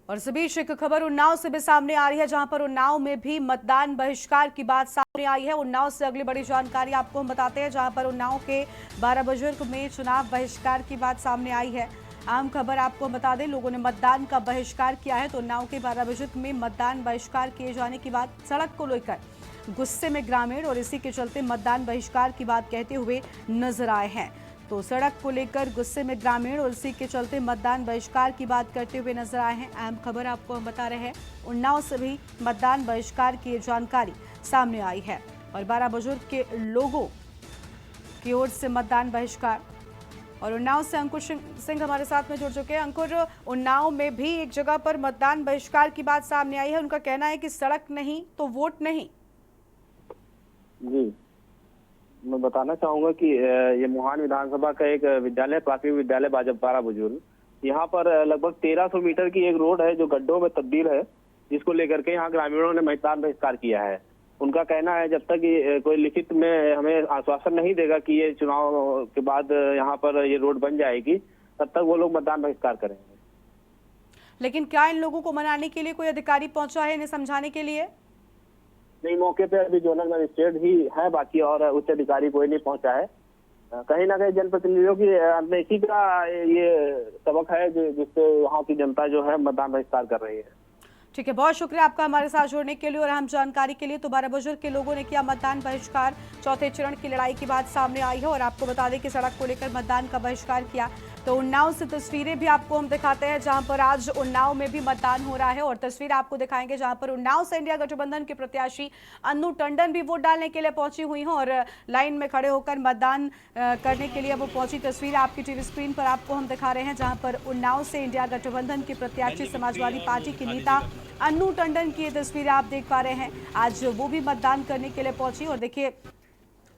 और इस बीच एक खबर उन्नाव से भी सामने आ रही है, जहां पर उन्नाव में भी मतदान बहिष्कार की बात सामने आई है। उन्नाव से अगली बड़ी जानकारी आपको हम बताते हैं, जहां पर उन्नाव के 12 बुजुर्ग में चुनाव बहिष्कार की बात सामने आई है। आम खबर आपको बता दें, लोगों ने मतदान का बहिष्कार किया है। तो उन्नाव के 12 बुजुर्ग में मतदान बहिष्कार किए जाने की बात, सड़क को लेकर गुस्से में ग्रामीण और इसी के चलते मतदान बहिष्कार की बात कहते हुए नजर आए हैं। तो सड़क को लेकर गुस्से में ग्रामीण और इसी के चलते मतदान बहिष्कार की बात करते हुए नजर आए हैं। अहम खबर आपको हम बता रहे हैं, उन्नाव से भी मतदान बहिष्कार की जानकारी सामने आई है और 12 बुजुर्ग के लोगों की ओर से मतदान बहिष्कार। और उन्नाव से अंकुर सिंह हमारे साथ में जुड़ चुके हैं। अंकुर, उन्नाव में भी एक जगह पर मतदान बहिष्कार की बात सामने आई है। उनका कहना है कि सड़क नहीं तो वोट नहीं। जी, मैं बताना चाहूंगा कि ये मुहान विधानसभा का एक विद्यालय, प्राथमिक विद्यालय बाजपारा बुजुर्ग, यहाँ पर लगभग 1300 मीटर की एक रोड है जो गड्ढों में तब्दील है, जिसको लेकर के यहाँ ग्रामीणों ने मतदान बहिष्कार किया है। उनका कहना है जब तक कोई लिखित में हमें आश्वासन नहीं देगा कि ये चुनाव के बाद यहाँ पर ये रोड बन जाएगी, तब तक वो लोग मतदान बहिष्कार करेंगे। लेकिन क्या इन लोगों को मनाने के लिए कोई अधिकारी पहुंचा है इन्हें समझाने के लिए? नहीं, मौके पे अभी जोनल मजिस्ट्रेट ही है, बाकी और उच्च अधिकारी कोई नहीं पहुंचा है। कहीं ना कहीं जनप्रतिनिधियों की अनदेखी का ये सबक है जिससे वहाँ की जनता जो है मतदान बहिष्कार कर रही है। ठीक है, बहुत शुक्रिया आपका हमारे साथ जुड़ने के लिए और अहम जानकारी के लिए। तो 12 बुजुर्ग के लोगों ने किया मतदान बहिष्कार। चौथे चरण की लड़ाई की बात सामने आई है और आपको बता दें कि सड़क को लेकर मतदान का बहिष्कार किया। तो उन्नाव से तस्वीरें भी आपको हम दिखाते हैं जहां पर आज उन्नाव में भी मतदान हो रहा है और तस्वीर आपको दिखाएंगे जहां पर उन्नाव से इंडिया गठबंधन के प्रत्याशी अन्नू टंडन भी वोट डालने के लिए पहुंची हुई हैं और लाइन में खड़े होकर मतदान करने के लिए वो पहुंची। तस्वीर आपकी टीवी स्क्रीन पर आपको हम दिखा रहे हैं जहां पर उन्नाव से इंडिया गठबंधन के प्रत्याशी समाजवादी पार्टी के नेता अन्नू टंडन की ये तस्वीरें आप देख पा रहे हैं। आज वो भी मतदान करने के लिए पहुंची और देखिए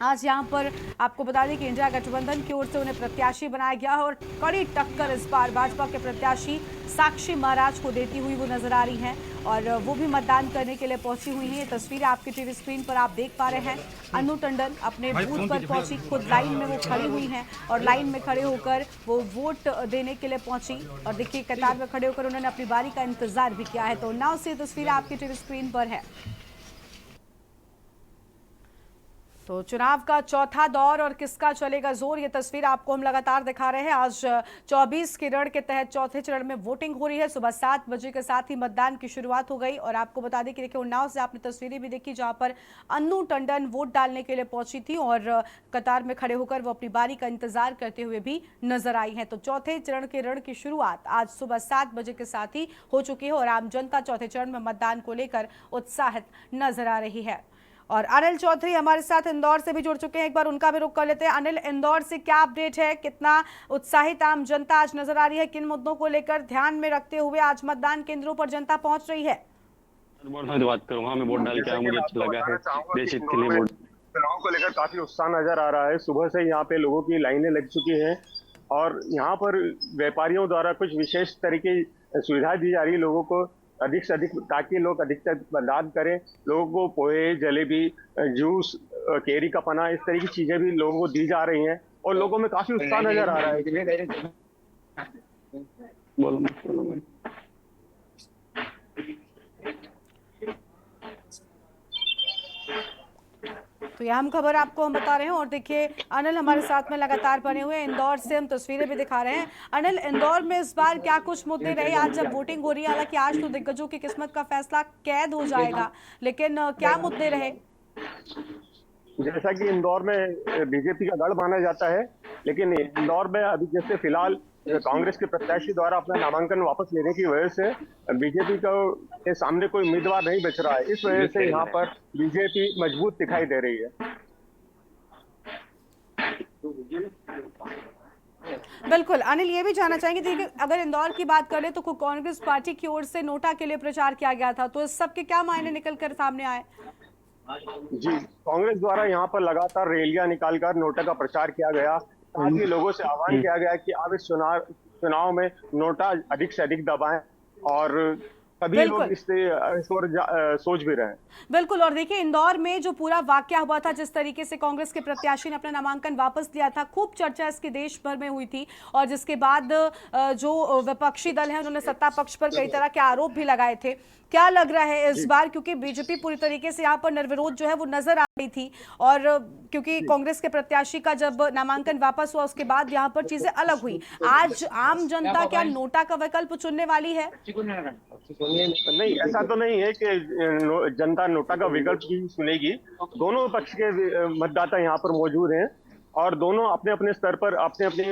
आज यहां पर आपको बता दें कि इंडिया गठबंधन की ओर से उन्हें प्रत्याशी बनाया गया है और कड़ी टक्कर इस बार भाजपा के प्रत्याशी साक्षी महाराज को देती हुई वो नजर आ रही हैं और वो भी मतदान करने के लिए पहुंची हुई हैं। ये तस्वीर आपकी टीवी स्क्रीन पर आप देख पा रहे हैं। अन्नू टंडन अपने बूथ पर पहुंची, खुद लाइन में वो खड़ी हुई हैं और लाइन में खड़े होकर वो वोट देने के लिए पहुंची और देखिए कतार में खड़े होकर उन्होंने अपनी बारी का इंतजार भी किया है। तो उन्नाव से तस्वीर आपकी टीवी स्क्रीन पर है। तो चुनाव का चौथा दौर और किसका चलेगा जोर, ये तस्वीर आपको हम लगातार दिखा रहे हैं। आज 24 किरण के तहत चौथे चरण में वोटिंग हो रही है। सुबह 7 बजे के साथ ही मतदान की शुरुआत हो गई और आपको बता दें कि देखिए उन्नाव से आपने तस्वीरें भी देखी जहां पर अन्नू टंडन वोट डालने के लिए पहुंची थी और कतार में खड़े होकर वो अपनी बारी का इंतजार करते हुए भी नजर आई है। तो चौथे चरण के रण की शुरुआत आज सुबह 7 बजे के साथ ही हो चुकी है और आम जनता चौथे चरण में मतदान को लेकर उत्साहित नजर आ रही है। और अनिल चौधरी हमारे साथ इंदौर से भी जुड़ चुके हैं, एक बार उनका भी रुख कर लेते हैं। अनिल, इंदौर से क्या अपडेट है, कितना उत्साहित आम जनता आज नजर आ रही है, किन मुद्दों को लेकर ध्यान में रखते हुए आज मतदान केंद्रों पर जनता पहुंच रही है? बात करूंगा, मैं वोट डाल के आया, मुझे अच्छा लगा है, देश हित के लिए वोट। चुनाव को लेकर काफी उत्साह नजर आ रहा है। सुबह से यहाँ पे लोगों की लाइनें लग चुकी हैं और यहाँ पर व्यापारियों द्वारा कुछ विशेष तरीके सुविधा दी जा रही है लोगों को अधिक से अधिक, ताकि लोग अधिकतर मतदान करें। लोगों को पोहे, जलेबी, जूस, केरी का पना, इस तरह की चीजें भी लोगों को दी जा रही हैं और लोगों में काफी उत्साह नजर आ रहा है। तो यह हम खबर आपको हम बता रहे हैं और देखिए अनिल हमारे साथ में लगातार बने हुए हैं। इंदौर से हम तस्वीरें भी दिखा रहे हैं। अनिल, इंदौर में इस बार क्या कुछ मुद्दे रहे आज जब वोटिंग हो रही है? हालांकि आज तो दिग्गजों की किस्मत का फैसला कैद हो जाएगा, लेकिन क्या मुद्दे रहे? जैसा कि इंदौर में बीजेपी का गढ़ माना जाता है, लेकिन इंदौर में अभी जैसे फिलहाल कांग्रेस के प्रत्याशी द्वारा अपना नामांकन वापस लेने की वजह से बीजेपी के सामने कोई उम्मीदवार नहीं बच रहा है। इस वजह से यहाँ पर बीजेपी मजबूत दिखाई दे रही है। बिल्कुल अनिल, ये भी जानना चाहेंगे देखिए अगर इंदौर की बात करें तो कांग्रेस पार्टी की ओर से नोटा के लिए प्रचार किया गया था, तो इस सब के क्या मायने निकल कर सामने आए? जी, कांग्रेस द्वारा यहाँ पर लगातार रैलियां निकालकर नोटा का प्रचार किया गया। आज भी लोगों से आह्वान किया गया कि आप इस चुनाव में नोटा अधिक से अधिक दबाएं और सभी लोग इस पर सोच भी रहे हैं। बिल्कुल, और देखिए इंदौर में जो पूरा वाकया हुआ था, जिस तरीके से कांग्रेस के प्रत्याशी ने अपना नामांकन वापस लिया था, खूब चर्चा इसकी देश भर में हुई थी और जिसके बाद जो विपक्षी दल है उन्होंने सत्ता पक्ष पर कई तरह के आरोप भी लगाए थे। क्या लग रहा है इस बार, क्योंकि बीजेपी पूरी तरीके से यहाँ पर निर्विरोध जो है वो नजर आ रही थी और क्योंकि कांग्रेस के प्रत्याशी का जब नामांकन वापस हुआ उसके बाद यहाँ पर चीजें अलग हुई। आज आम जनता क्या नोटा का विकल्प चुनने वाली है? नहीं, ऐसा तो नहीं है कि जनता नोटा का विकल्प ही चुनेगी। दोनों पक्ष के मतदाता यहाँ पर मौजूद हैं और दोनों अपने अपने स्तर पर अपने अपने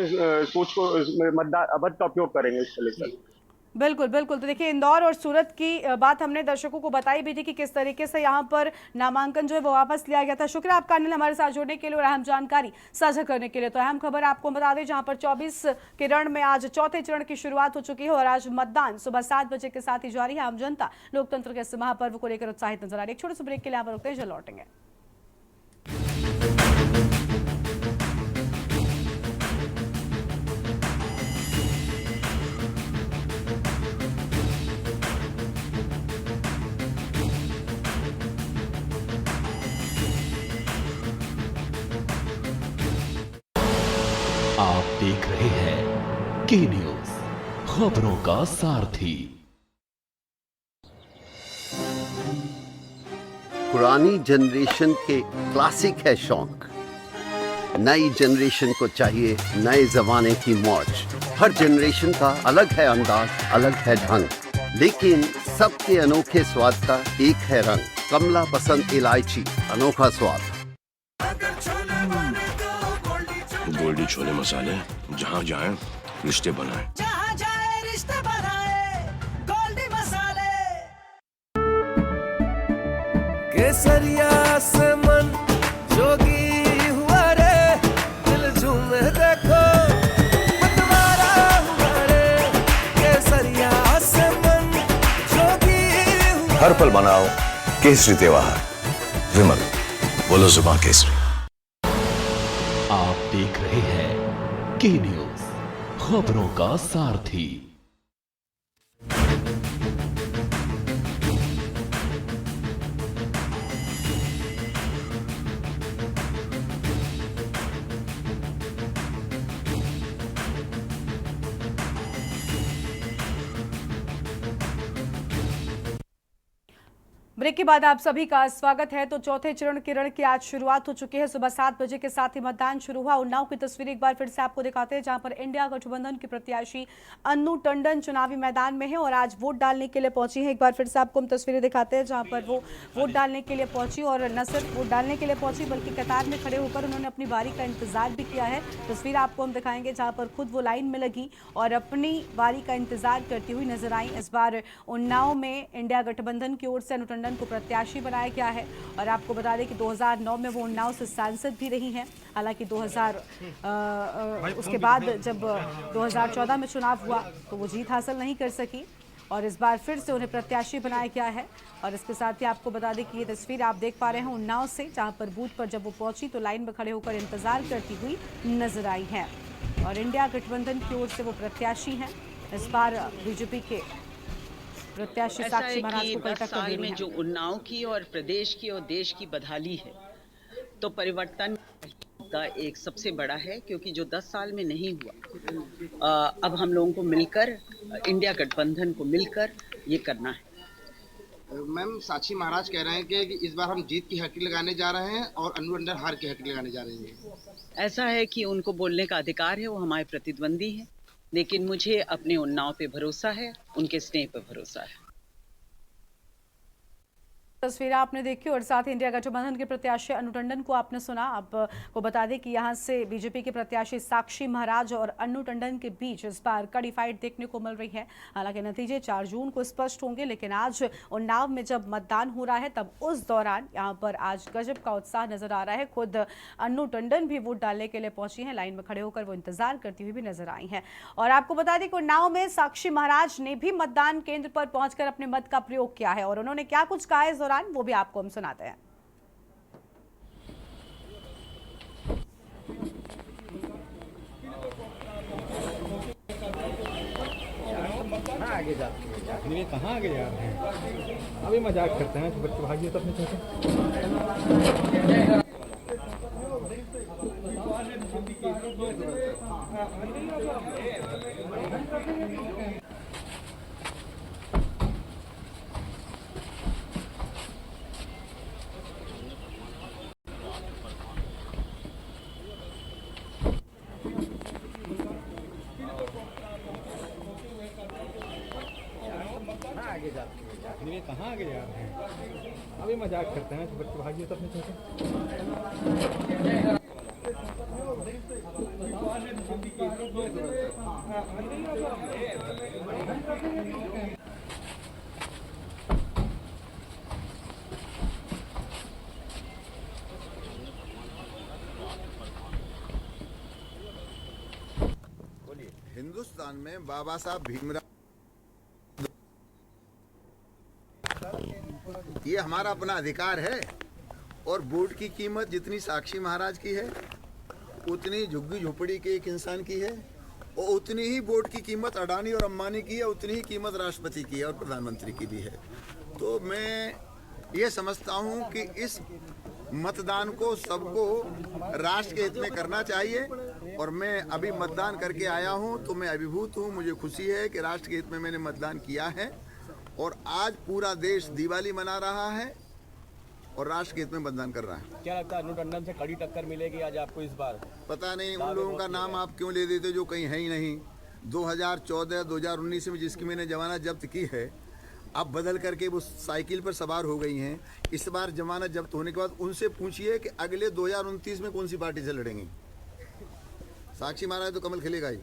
सोच को मत का उपयोग करेंगे इसको लेकर। बिल्कुल बिल्कुल। तो देखिए इंदौर और सूरत की बात हमने दर्शकों को बताई भी थी कि किस तरीके से यहाँ पर नामांकन जो है वो वापस लिया गया था। शुक्रिया आपका अनिल हमारे साथ जुड़ने के लिए और अहम जानकारी साझा करने के लिए। तो अहम खबर आपको बता दें जहाँ पर 24 के रण में आज चौथे चरण की शुरुआत हो चुकी है और आज मतदान सुबह 7 बजे के साथ ही जारी है। आम जनता लोकतंत्र के इस महापर्व को लेकर उत्साहित नजर आ रही है। एक छोटे से ब्रेक के लिए यहाँ पर रुकते हैं, जल्द लौटेंगे। आप देख रहे हैं के न्यूज, खबरों का सारथी। पुरानी जनरेशन के क्लासिक है शौक, नई जनरेशन को चाहिए नए जमाने की मौज। हर जनरेशन का अलग है अंदाज, अलग है ढंग, लेकिन सबके अनोखे स्वाद का एक है रंग। कमला पसंद इलायची, अनोखा स्वाद। गोल्डी छोले मसाले, जहाँ जाए रिश्ते बनाए। जहाँ जाए रिश्ते बनाए, गोल्डी मसाले। केसरिया से मन जोगी हुआ रे, दिल झूमे देखो मतवारा हुआ रे। केसरिया से मन जोगी हुआ। हर पल मनाओ केसरी त्योहार। विमल, बोलो जुबान केसरी। आप देख रहे हैं के न्यूज, खबरों का सारथी। ब्रेक के बाद आप सभी का स्वागत है। तो चौथे चरण किरण की आज शुरुआत हो चुकी है। सुबह 7 बजे के साथ ही मतदान शुरू हुआ। उन्नाव की तस्वीर एक बार फिर से आपको दिखाते हैं, जहां पर इंडिया गठबंधन के प्रत्याशी अन्नू टंडन चुनावी मैदान में है और आज वोट डालने के लिए पहुंची है। एक बार फिर से आपको हम तस्वीरें दिखाते हैं, जहां पर वो वोट डालने के लिए पहुंची और न सिर्फ वोट डालने के लिए पहुंची बल्कि कतार में खड़े होकर उन्होंने अपनी बारी का इंतजार भी किया है। तस्वीर आपको हम दिखाएंगे, जहाँ पर खुद वो लाइन में लगी और अपनी बारी का इंतजार करती हुई नजर आई। इस बार उन्नाव में इंडिया गठबंधन की ओर से अन्नू टंडन को प्रत्याशी बनाया गया है और आपको बता दें कि 2009 में वो उन्नाव से सांसद भी रही हैं। हालांकि उसके बाद जब 2014 में चुनाव हुआ तो वो जीत हासिल नहीं कर सकी और इस बार फिर से उन्हें प्रत्याशी बनाया गया है। और इसके साथ ही आपको बता दें कि ये तस्वीर आप देख पा रहे हैं उन्नाव से, जहाँ पर बूथ पर जब वो पहुंची तो लाइन में खड़े होकर इंतजार करती हुई नजर आई हैं और इंडिया गठबंधन की ओर से वो प्रत्याशी हैं। इस बार बीजेपी के प्रत्याशी साक्षी महाराज को कल तक साल में जो उन्नाव की और प्रदेश की और देश की बदहाली है, तो परिवर्तन का एक सबसे बड़ा है, क्योंकि जो 10 साल में नहीं हुआ, अब हम लोगों को मिलकर, इंडिया गठबंधन को मिलकर ये करना है। मैम, साक्षी महाराज कह रहे हैं कि इस बार हम जीत की हकी लगाने जा रहे हैं और अन्नू टंडन हार की हकी लगाने जा रहे हैं। ऐसा है कि उनको बोलने का अधिकार है, वो हमारे प्रतिद्वंदी हैं, लेकिन मुझे अपने उन्नाव पे भरोसा है, उनके स्नेह पे भरोसा है। तस्वीर आपने देखी और साथ ही इंडिया गठबंधन के प्रत्याशी अन्नू टंडन को आपने सुना। आपको बता दें कि यहां से बीजेपी के प्रत्याशी साक्षी महाराज और अन्नू टंडन के बीच इस बार कड़ी फाइट देखने को मिल रही है। हालांकि नतीजे 4 जून को स्पष्ट होंगे, लेकिन आज उन्नाव में जब मतदान हो रहा है तब उस दौरान यहां पर आज गजब का उत्साह नजर आ रहा है। खुद अन्नू टंडन भी वोट डालने के लिए पहुंची हैं, लाइन में खड़े होकर वो इंतजार करती हुई भी नजर आई हैं। और आपको बता दें कि उन्नाव में साक्षी महाराज ने भी मतदान केंद्र पर पहुंचकर अपने मत का प्रयोग किया है और उन्होंने क्या कुछ कहा इस दौरान वो भी आपको हम सुनाते हैं। आगे जाते हैं, कहाँ आगे जा रहे हैं? अभी मजाक करते हैं, बच्चे भागिए तो अपने आगे जाते हैं, कहाँ आगे जा रहे हैं? अभी मजाक करते हैं, बच्चे भागिए तो अपने हिंदुस्तान में बाबा साहब भीमराव, ये हमारा अपना अधिकार है और वोट की कीमत जितनी साक्षी महाराज की है, उतनी झुग्गी झोपड़ी के एक इंसान की है और उतनी ही वोट की कीमत अडानी और अंबानी की है, उतनी ही कीमत राष्ट्रपति की है और प्रधानमंत्री की भी है। तो मैं ये समझता हूँ कि इस मतदान को सबको राष्ट्र के हित में करना चाहिए और मैं अभी मतदान करके आया हूँ तो मैं अभिभूत हूँ। मुझे खुशी है कि राष्ट्र के हित में मैंने मतदान किया है और आज पूरा देश दिवाली मना रहा है और राष्ट्र के हित में मतदान कर रहा है। क्या लगता है अन्नू टंडन से कड़ी टक्कर मिलेगी आज आपको इस बार? पता नहीं उन लोगों का नाम आप क्यों ले देते जो कहीं है ही नहीं। 2014-2019 में जिसकी मैंने जमानत जब्त की है अब बदल करके वो साइकिल पर सवार हो गई हैं। इस बार जमानत जब्त होने के बाद उनसे पूछिए कि अगले 2029 में कौन सी पार्टी से लड़ेंगी। साक्षी महाराज तो कमल खिलेगा ही।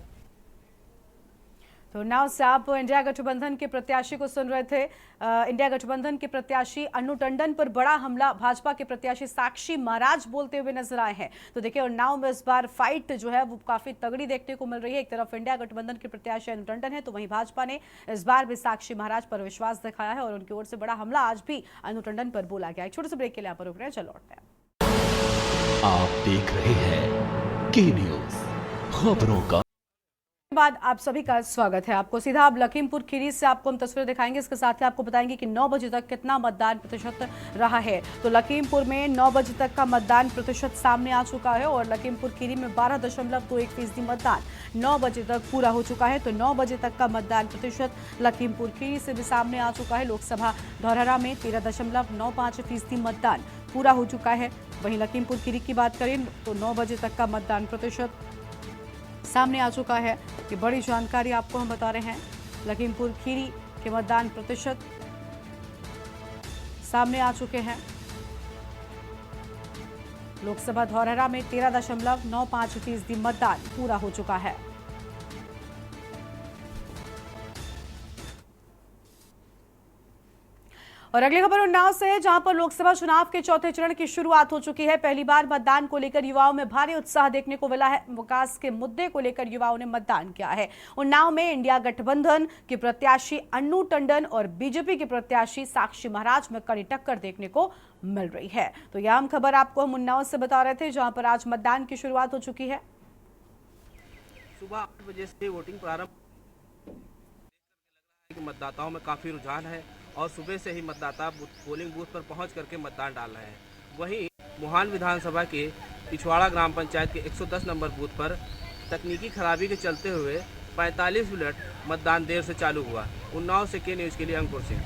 तो उन्नाव से आप इंडिया गठबंधन के प्रत्याशी को सुन रहे थे। इंडिया गठबंधन के प्रत्याशी अन्नू टंडन पर बड़ा हमला भाजपा के प्रत्याशी साक्षी महाराज बोलते हुए नजर आए हैं। तो देखिए उन्नाव में इस बार फाइट जो है वो काफी तगड़ी देखने को मिल रही है। एक तरफ इंडिया गठबंधन के प्रत्याशी अन्नू टंडन है, तो वहीं भाजपा ने इस बार भी साक्षी महाराज पर विश्वास दिखाया है और उनकी ओर से बड़ा हमला आज भी अन्नू टंडन पर बोला गया। एक छोटे से ब्रेक के लिए आप रुक रहे हैं, चलो लौटते हैं। आप देख रहे हैं के न्यूज खबरों का बाद आप सभी का स्वागत है। आपको सीधा अब लखीमपुर खीरी से आपको हम तस्वीर दिखाएंगे। इसके साथ ही आपको बताएंगे कि 9 बजे तक कितना मतदान प्रतिशत रहा है। तो लखीमपुर में 9 बजे तक का मतदान प्रतिशत सामने आ चुका है और लखीमपुर खीरी में 12.21% मतदान 9 बजे तक पूरा हो चुका है। तो 9 बजे तक का मतदान प्रतिशत लखीमपुर खीरी से भी सामने आ चुका है। लोकसभा धौरहरा में 13.95% मतदान पूरा हो चुका है। वहीं लखीमपुर खीरी की बात करें तो 9 बजे तक का मतदान प्रतिशत सामने आ चुका है। ये बड़ी जानकारी आपको हम बता रहे हैं। लखीमपुर खीरी के मतदान प्रतिशत सामने आ चुके हैं। लोकसभा धौरहरा में 13.95% मतदान पूरा हो चुका है। और अगली खबर उन्नाव से है, जहां पर लोकसभा चुनाव के चौथे चरण की शुरुआत हो चुकी है। पहली बार मतदान को लेकर युवाओं में भारी उत्साह देखने को मिला है। विकास के मुद्दे को लेकर युवाओं ने मतदान किया है। उन्नाव में इंडिया गठबंधन के प्रत्याशी अन्नू टंडन और बीजेपी के प्रत्याशी साक्षी महाराज में कड़ी टक्कर देखने को मिल रही है। तो यह अहम खबर आपको हम उन्नाव से बता रहे थे, जहां पर आज मतदान की शुरुआत हो चुकी है। सुबह 8 बजे से वोटिंग प्रारंभ, मतदाताओं में काफी रुझान है और सुबह से ही मतदाता पोलिंग बूथ पर पहुंच करके मतदान डाल रहे हैं। वहीं मुहान विधानसभा के पिछवाड़ा ग्राम पंचायत के 110 नंबर बूथ पर तकनीकी खराबी के चलते हुए 45 मिनट मतदान देर से चालू हुआ। उन्नाव से के न्यूज के लिए अंकुर सिंह।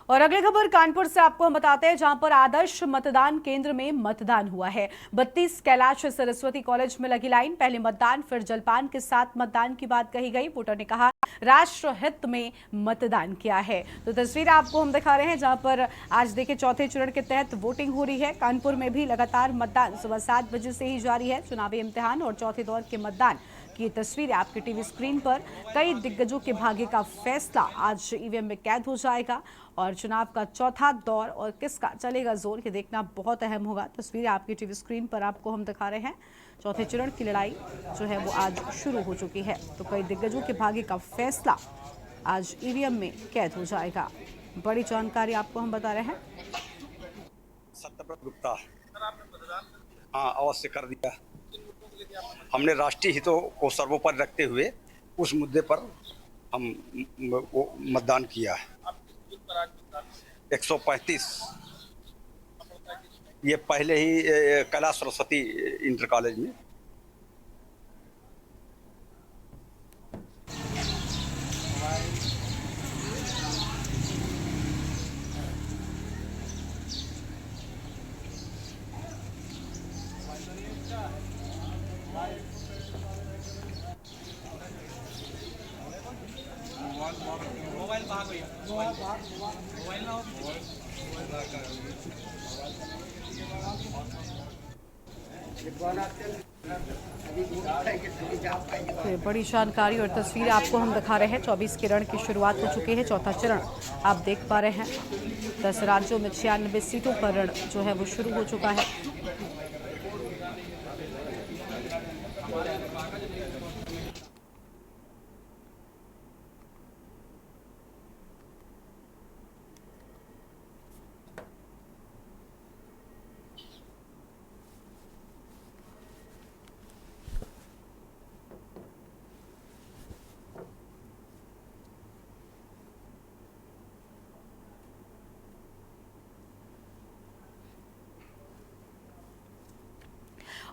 और अगली खबर कानपुर से आपको हम बताते हैं, जहां पर आदर्श मतदान केंद्र में मतदान हुआ है। 32 कैलाश सरस्वती कॉलेज में लगी लाइन। पहले मतदान फिर जलपान के साथ मतदान की बात कही गई। वोटर ने कहा राष्ट्र हित में मतदान किया है। तो तस्वीर आपको हम दिखा रहे हैं, जहां पर आज देखिए चौथे चरण के तहत वोटिंग हो रही है। कानपुर में भी लगातार मतदान सुबह 7 बजे से ही जारी है। चुनावी इम्तिहान और चौथे दौर के मतदान की तस्वीरें आपके टीवी स्क्रीन पर। कई दिग्गजों के भाग्य का फैसला आज ईवीएम में कैद हो जाएगा और चुनाव का चौथा दौर और किसका चलेगा जोर, ये देखना बहुत अहम होगा। तस्वीरें आपकी टीवी स्क्रीन पर आपको हम दिखा रहे हैं। चौथे चरण की लड़ाई जो है वो आज शुरू हो चुकी है। तो कई दिग्गजों के भाग्य का फैसला आज ईवीएम में कैद हो जाएगा। बड़ी जानकारी आपको हम बता रहे हैं। सत्यव्रत गुप्ता, हाँ अवश्य कर दिया। हमने राष्ट्रीय हितों को सर्वोपरि रखते हुए उस मुद्दे पर हम मतदान किया है। 135 ये पहले ही कैलाश सरस्वती इंटर कॉलेज में। तो बड़ी जानकारी और तस्वीर आपको हम दिखा रहे हैं। 24 चरण की शुरुआत हो चुकी है। चौथा चरण आप देख पा रहे हैं। 10 राज्यों में 96 सीटों पर रण जो है वो शुरू हो चुका है।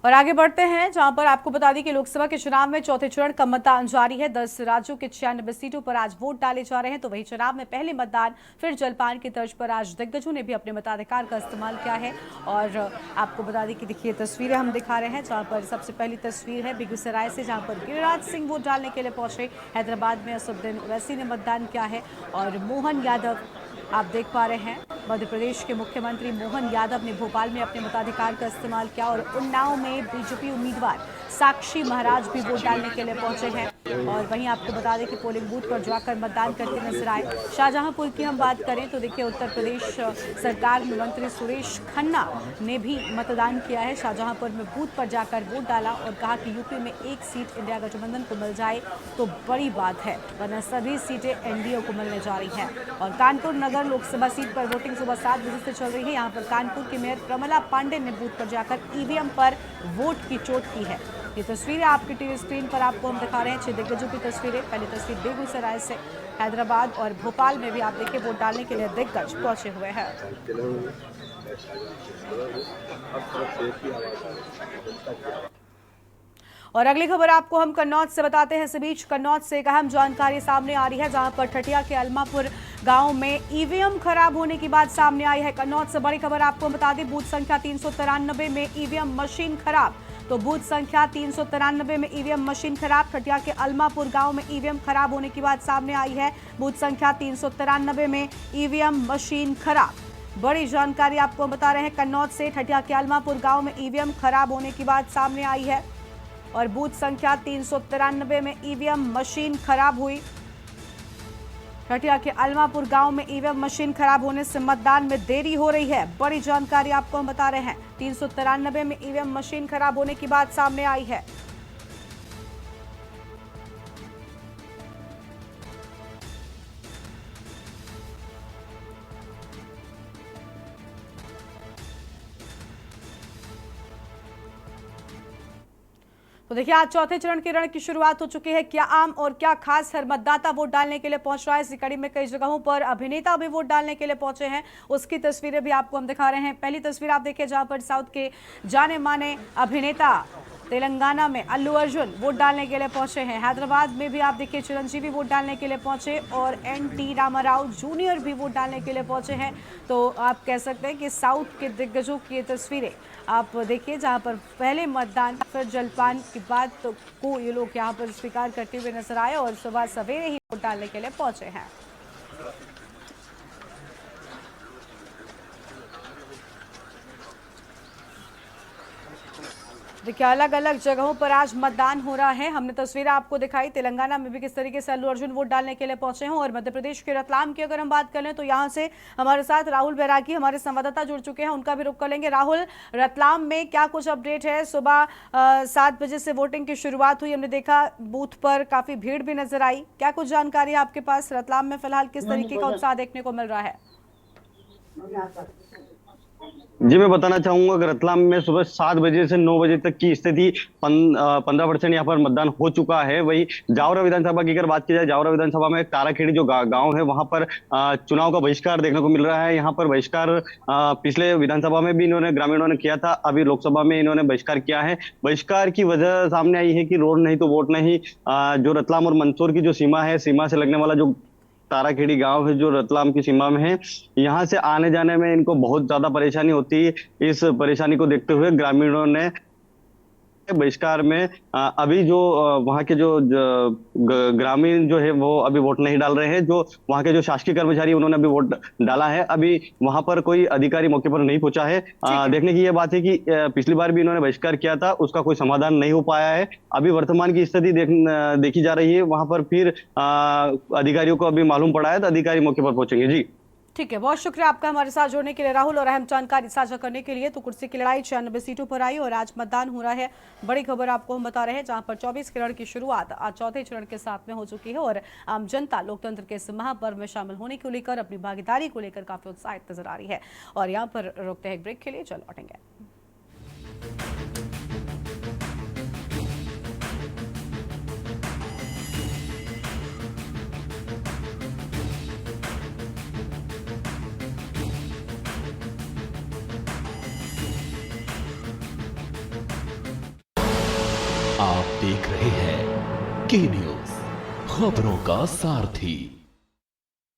और आगे बढ़ते हैं, जहां पर आपको बता दें कि लोकसभा के चुनाव में चौथे चरण का मतदान जारी है। 10 राज्यों के 96 सीटों पर आज वोट डाले जा रहे हैं। तो वही चुनाव में पहले मतदान फिर जलपान की तर्ज पर आज दिग्गजों ने भी अपने मताधिकार का इस्तेमाल किया है। और आपको बता दें कि देखिए तस्वीरें हम दिखा रहे हैं, जहां पर सबसे पहली तस्वीर है बेगूसराय से, जहां पर गिरिराज सिंह वोट डालने के लिए पहुंचे। हैदराबाद में असुद्दीन ओवैसी ने मतदान किया है और मोहन यादव आप देख पा रहे हैं, मध्य प्रदेश के मुख्यमंत्री मोहन यादव ने भोपाल में अपने मताधिकार का इस्तेमाल किया। और उन्नाव में बीजेपी उम्मीदवार साक्षी महाराज भी वोट डालने के लिए पहुंचे हैं। और वहीं आपको बता दें कि पोलिंग बूथ पर जाकर मतदान करते नजर आए। शाहजहांपुर की हम बात करें तो देखिए उत्तर प्रदेश सरकार में मंत्री सुरेश खन्ना ने भी मतदान किया है। शाहजहांपुर में बूथ पर जाकर वोट डाला और कहा कि यूपी में एक सीट इंडिया गठबंधन को मिल जाए तो बड़ी बात है, वरना सभी सीटें एनडीए को मिलने जा रही हैं। और कानपुर नगर लोकसभा सीट पर वोटिंग सुबह 7 बजे से चल रही है। यहाँ पर कानपुर की मेयर प्रमला पांडे ने बूथ पर जाकर ईवीएम पर वोट की चोट की है। ये तस्वीरें आपकी टीवी स्क्रीन पर आपको हम दिखा रहे हैं 6 दिग्गजों की तस्वीरें। पहली तस्वीर बेगूसराय से, हैदराबाद और भोपाल में भी आप देखिए वोट डालने के लिए दिग्गज पहुंचे हुए हैं। और अगली खबर आपको हम कन्नौज से बताते हैं। इस बीच कन्नौज से एक अहम जानकारी सामने आ रही है, जहां पर ठटिया के अलमापुर गांव में ईवीएम खराब होने की बात सामने आई है। कन्नौज से बड़ी खबर आपको बता दें, बूथ संख्या 393 में ईवीएम मशीन खराब। तो बूथ संख्या 393 में ईवीएम मशीन खराब। ठटिया के अलमापुर गांव में ईवीएम खराब होने की बात सामने आई है। बूथ संख्या 393 में ईवीएम मशीन खराब। बड़ी जानकारी आपको बता रहे हैं कन्नौज से। ठटिया के अलमापुर गांव में ईवीएम खराब होने की बात सामने आई है और बूथ संख्या 393 में ईवीएम मशीन खराब हुई। ठटिया के अलमापुर गांव में ईवीएम मशीन खराब होने से मतदान में देरी हो रही है। बड़ी जानकारी आपको हम बता रहे हैं, 393 में ईवीएम मशीन खराब होने की बात सामने आई है। तो देखिए आज चौथे चरण के रण की शुरुआत हो चुकी है। क्या आम और क्या खास हर मतदाता वोट डालने के लिए पहुंच रहा है। इसी कड़ी में कई जगहों पर अभिनेता भी वोट डालने के लिए पहुंचे हैं, उसकी तस्वीरें भी आपको हम दिखा रहे हैं। पहली तस्वीर आप देखिए, जहां पर साउथ के जाने माने अभिनेता तेलंगाना में अल्लू अर्जुन वोट डालने के लिए पहुंचे हैं। हैदराबाद में भी आप देखिए चिरंजीवी वोट डालने के लिए पहुंचे और एनटी रामाराव जूनियर भी वोट डालने के लिए पहुंचे हैं। तो आप कह सकते हैं कि साउथ के दिग्गजों की ये तस्वीरें आप देखिए, जहां पर पहले मतदान फिर जलपान की बात को ये लोग यहां पर स्वीकार करते हुए नजर आए और सुबह सवेरे ही वोट डालने के लिए पहुंचे हैं। देखिए अलग अलग जगहों पर आज मतदान हो रहा है। हमने तस्वीरें आपको दिखाई तेलंगाना में भी किस तरीके से अल्लू अर्जुन वोट डालने के लिए पहुंचे हैं। और मध्य प्रदेश के रतलाम की अगर हम बात कर लें तो यहां से हमारे साथ राहुल बैरागी हमारे संवाददाता जुड़ चुके हैं, उनका भी रुख कर लेंगे। राहुल, रतलाम में क्या कुछ अपडेट है? सुबह 7 बजे से वोटिंग की शुरुआत हुई, हमने देखा बूथ पर काफी भीड़ भी नजर आई। क्या कुछ जानकारी है आपके पास? रतलाम में फिलहाल किस तरीके का उत्साह देखने को मिल रहा है? जी मैं बताना चाहूंगा कि रतलाम में सुबह 7 बजे से 9 बजे तक की स्थिति 15% यहाँ पर मतदान हो चुका है। वही जावरा विधानसभा की अगर बात की जाए, जावरा विधानसभा में ताराखेड़ी जो गांव है वहां पर चुनाव का बहिष्कार देखने को मिल रहा है। यहाँ पर बहिष्कार पिछले विधानसभा में भी इन्होंने ग्रामीणों ने किया था, अभी लोकसभा में इन्होंने बहिष्कार किया है। बहिष्कार की वजह सामने आई है कि रोड नहीं तो वोट नहीं। जो रतलाम और मंदसौर की जो सीमा है, सीमा से लगने वाला जो ताराखेड़ी गांव है जो रतलाम की सीमा में है, यहाँ से आने जाने में इनको बहुत ज्यादा परेशानी होती है। इस परेशानी को देखते हुए ग्रामीणों ने बहिष्कार में अभी जो वहाँ के जो ग्रामीण जो है वो अभी वोट नहीं डाल रहे हैं। जो वहाँ के जो शासकीय कर्मचारी उन्होंने अभी वोट डाला है। अभी वहाँ पर कोई अधिकारी मौके पर नहीं पहुंचा है। देखने की यह बात है कि पिछली बार भी इन्होंने बहिष्कार किया था, उसका कोई समाधान नहीं हो पाया है। अभी वर्तमान की स्थिति देखी जा रही है। वहां पर फिर अधिकारियों को अभी मालूम पड़ा है तो अधिकारी मौके पर पहुंचेंगे। जी ठीक है, बहुत शुक्रिया आपका हमारे साथ जुड़ने के लिए राहुल और अहम जानकारी साझा करने के लिए। तो कुर्सी की लड़ाई 96 सीटों पर आई और आज मतदान हो रहा है। बड़ी खबर आपको हम बता रहे हैं, जहां पर 24 चरण की शुरुआत आज चौथे चरण के साथ में हो चुकी है और आम जनता लोकतंत्र के इस महापर्व में शामिल होने को लेकर, अपनी भागीदारी को लेकर काफी उत्साहित नजर आ रही है। और यहाँ पर रुकते हैं एक ब्रेक के लिए, चल लौटेंगे। आप देख रहे हैं के न्यूज, खबरों का सारथी।